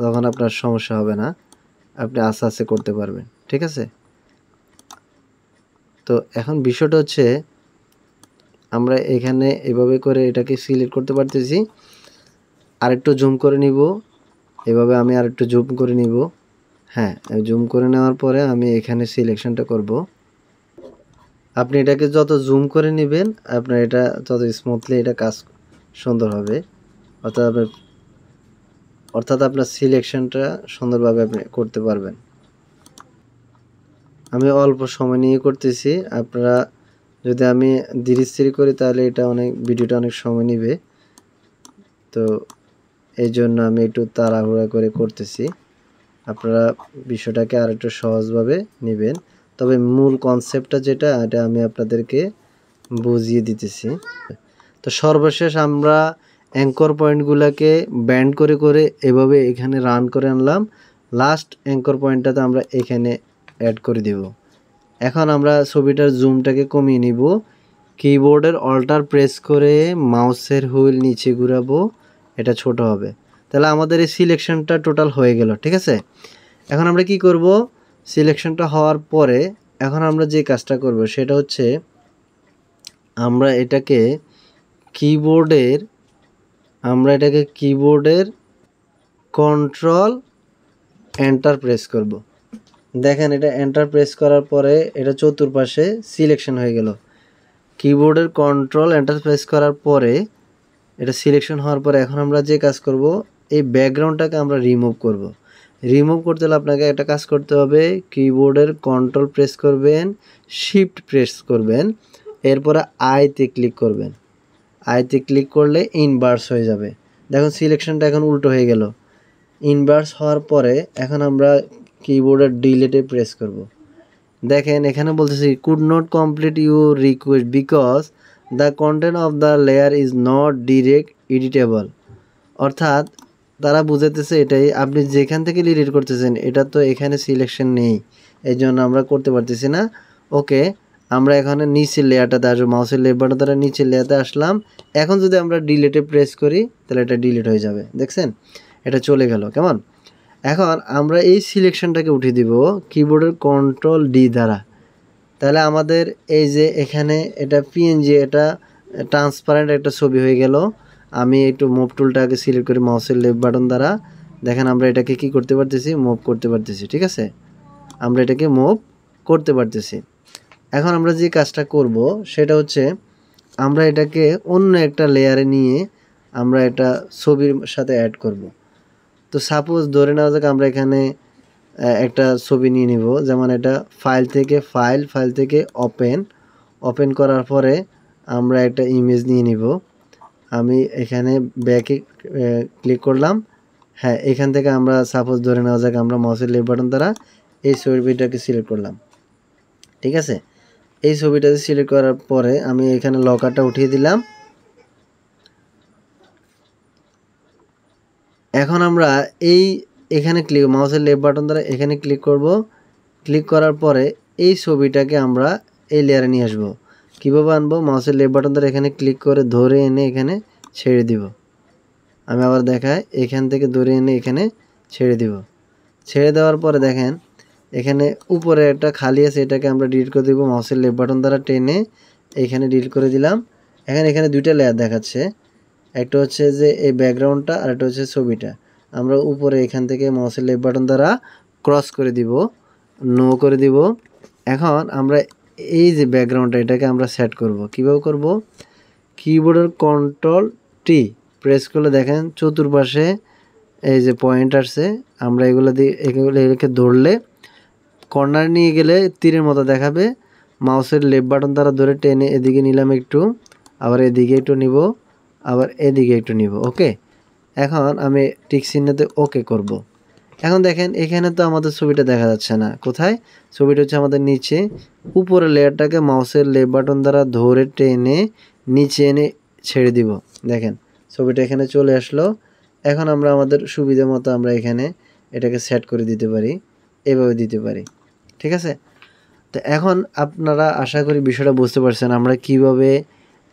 তখন আপনার সমস্যা হবে না, আপনি আস্তে আস্তে করতে পারবেন, ঠিক আছে? তো এখন বিষয়টা হচ্ছে আমরা এখানে এভাবে করে এটাকে সিলেক্ট করতে পারতেছি। আরেকটু জুম করে নিব, এভাবে আমি আরেকটু জুম করে নিব। হ্যাঁ, জুম করে নেওয়ার পরে আমি এখানে সিলেকশনটা করব। আপনি এটাকে যত জুম করে নেবেন আপনার এটা তত স্মুথলি এটা কাজ সুন্দর হবে, অর্থাৎ আপনার সিলেকশনটা সুন্দরভাবে আপনি করতে পারবেন। আমি অল্প সময় নিয়ে করতেছি, আপনারা যদি আমি ধীরে স্থির করি তাহলে ভিডিওটা অনেক সময় নেবে। তো এই জন্য আমি একটু তাড়াহুড়া করে করতেছি। আপনারা বিষয়টাকে আর একটু সহজভাবে নেবেন, তবে মূল কনসেপ্টটা যেটা এটা আমি আপনাদেরকে বুঝিয়ে দিতেছি। তো সর্বশেষ আমরা অ্যাঙ্কর পয়েন্টগুলোকে ব্যান্ড করে করে এভাবে এখানে রান করে আনলাম। লাস্ট অ্যাঙ্কর পয়েন্টটাতে আমরা এখানে অ্যাড করে দেব। এখন আমরা ছবিটার জুমটাকে কমিয়ে নিব, কিবোর্ডের অল্টার প্রেস করে মাউসের হুইল নিচে ঘুরাবো, এটা ছোট হবে। তাহলে আমাদের এই সিলেকশনটা টোটাল হয়ে গেল, ঠিক আছে? এখন আমরা কি করব, সিলেকশনটা হওয়ার পরে এখন আমরা যে কাজটা করব সেটা হচ্ছে আমরা এটাকে কিবোর্ডের কন্ট্রোল এন্টার প্রেস করব। দেখেন এটা এন্টার প্রেস করার পরে এটা চতুর্পাশে সিলেকশন হয়ে গেল। কিবোর্ডের কন্ট্রোল এন্টার প্রেস করার পরে এটা সিলেকশন হওয়ার পরে এখন আমরা যে কাজ করব, এই ব্যাকগ্রাউন্ডটাকে আমরা রিমুভ করব। রিমুভ করতে হলে আপনাকে একটা কাজ করতে হবে, কিবোর্ডের কন্ট্রোল প্রেস করবেন, শিফট প্রেস করবেন, এরপরে আইতে ক্লিক করবেন। আইতে ক্লিক করলে ইনভার্স হয়ে যাবে। দেখুন সিলেকশনটা এখন উল্টো হয়ে গেল। ইনভার্স হওয়ার পরে এখন আমরা কিবোর্ডের ডিলিটে প্রেস করব। দেখেন এখানে বলতেছি could not complete your request because the content of the layer is not direct editable. অর্থাৎ তারা বুঝাতেছে এটাই, আপনি যেখান থেকে এডিট করতেছেন এটা তো এখানে সিলেকশন নেই, এই জন্য আমরা করতে পারতেছি না। ওকে, আমরা এখানে নিচের লেয়ারটাতে আসবো, মাউসের লেফট বাটন দ্বারা নিচের লেয়ারতে আসলাম। এখন যদি আমরা ডিলিটে প্রেস করি তাহলে এটা ডিলিট হয়ে যাবে। দেখছেন এটা চলে গেল। কেমন? এখন আমরা এই সিলেকশনটাকে উঠিয়ে দিব কিবোর্ডের কন্ট্রোল ডি দ্বারা। তাহলে আমাদের এই যে এখানে এটা পিএনজি, এটা ট্রান্সপারেন্ট একটা ছবি হয়ে গেল। আমি একটু মুভ টুলটাকে সিলেক্ট করি মাউসের লেফট বাটন দ্বারা। দেখেন আমরা এটাকে কি করতে পারতেছি, মুভ করতে পারতেছি। ঠিক আছে, আমরা এটাকে মুভ করতে পারতেছি। এখন আমরা যে কাজটা করব সেটা হচ্ছে আমরা এটাকে অন্য একটা লেয়ারে নিয়ে আমরা এটা ছবির সাথে অ্যাড করব। তো সাপোজ ধরে নেওয়া যাক আমরা এখানে একটা ছবি নিয়ে নিব, যেমন এটা ফাইল থেকে ওপেন করার পরে আমরা একটা ইমেজ নিয়ে নিব। আমি এখানে ব্যাকে ক্লিক করলাম। হ্যাঁ, এখান থেকে আমরা সাপোজ ধরে নেওয়া যাক আমরা মাউসের লেফট বাটন দ্বারা এই ছবিটাকে সিলেক্ট করলাম। ঠিক আছে, এই ছবিটাকে সিলেক্ট করার পরে আমি এখানে লকারটা উঠিয়ে দিলাম। এখন আমরা এখানে মাউসের লেফট বাটন দ্বারা এখানে ক্লিক করব। ক্লিক করার পরে এই ছবিটাকে আমরা এই লেয়ারে নিয়ে আসবো। কীভাবে আনবো, মাউসের লেফট বাটন দ্বারা এখানে ক্লিক করে ধরে এনে এখানে ছেড়ে দিব। আমি আবার দেখাই, এখান থেকে ধরে এনে এখানে ছেড়ে দিব। ছেড়ে দেওয়ার পরে দেখেন এখানে উপরে একটা খালি আছে, এটাকে আমরা ডিলিট করে দিব। মাউসের লেফট বাটন দ্বারা টেনে এখানে ডিলিট করে দিলাম। এখানে দুইটা লেয়ার দেখাচ্ছে, একটা হচ্ছে যে এই ব্যাকগ্রাউন্ডটা আর একটা হচ্ছে ছবিটা। আমরা উপরে এখান থেকে মাউসের লেফট বাটন দ্বারা ক্রস করে দিব, নো করে দিব। এখন আমরা এই যে ব্যাকগ্রাউন্ডটা এটাকে আমরা সেট করব। কিভাবে করব, কিবোর্ডের কন্ট্রোল টি প্রেস করলে দেখেন চতুর্পাশে এই যে পয়েন্ট আসছে, আমরা এগুলোকে ধরলে কর্নার নিয়ে গেলে তীরের মতো দেখাবে। মাউসের লেফট বাটন দ্বারা ধরে টেনে এদিকে নিলাম একটু, আবার এদিকে একটু নিব, আবার এদিকে একটু নিব। ওকে, এখন আমি টিক চিহ্নতে ওকে করব। এখন দেখেন এখানে তো আমাদের ছবিটা দেখা যাচ্ছে না, কোথায় ছবিটা হচ্ছে আমাদের নিচে। উপরের লেয়ারটাকে মাউসের লেফট বাটন দ্বারা ধরে টেনে নিচে এনে ছেড়ে দিব। দেখেন ছবিটা এখানে চলে আসলো। এখন আমরা আমাদের সুবিধা মতো আমরা এখানে এটাকে সেট করে দিতে পারি, এভাবে দিতে পারি। ঠিক আছে, তো এখন আপনারা আশা করি বিষয়টা বুঝতে পারছেন আমরা কিভাবে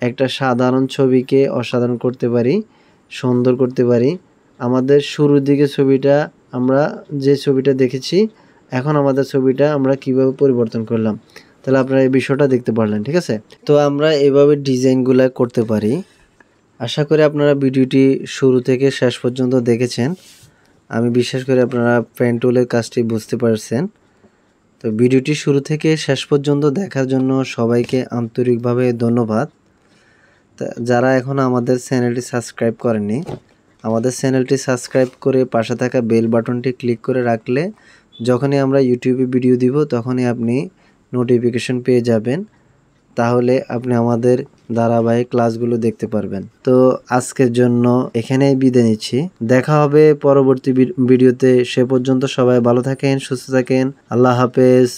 একটা সাধারণ ছবিকে অসাধারণ করতে পারি, সুন্দর করতে পারি। আমাদের শুরুর দিকে ছবিটা আমরা যে ছবিটা দেখেছি, এখন আমাদের ছবিটা আমরা কিভাবে পরিবর্তন করলাম, তাহলে আপনারা এই বিষয়টা দেখতে পারলেন। ঠিক আছে, তো আমরা এভাবে ডিজাইনগুলো করতে পারি। আশা করি আপনারা ভিডিওটি শুরু থেকে শেষ পর্যন্ত দেখেছেন। আমি বিশ্বাস করি আপনারা পেন টুলের কাজটি বুঝতে পারছেন। তো ভিডিওটি শুরু থেকে শেষ পর্যন্ত দেখার জন্য সবাইকে আন্তরিকভাবে ধন্যবাদ। যারা এখন আমাদের চ্যানেলটি সাবস্ক্রাইব করেননি, আমাদের চ্যানেলটি সাবস্ক্রাইব করে পাশে থাকা বেল বাটনটি ক্লিক করে রাখলে যখনই আমরা ইউটিউবে ভিডিও দিব তখনই আপনি নোটিফিকেশন পেয়ে যাবেন। তাহলে আপনি আমাদের ধারাবাহিক ক্লাসগুলো দেখতে পারবেন। তো আজকের জন্য এখানেই বিদায় নিচ্ছি, দেখা হবে পরবর্তী ভিডিওতে। সে পর্যন্ত সবাই ভালো থাকেন, সুস্থ থাকেন। আল্লাহ হাফেজ।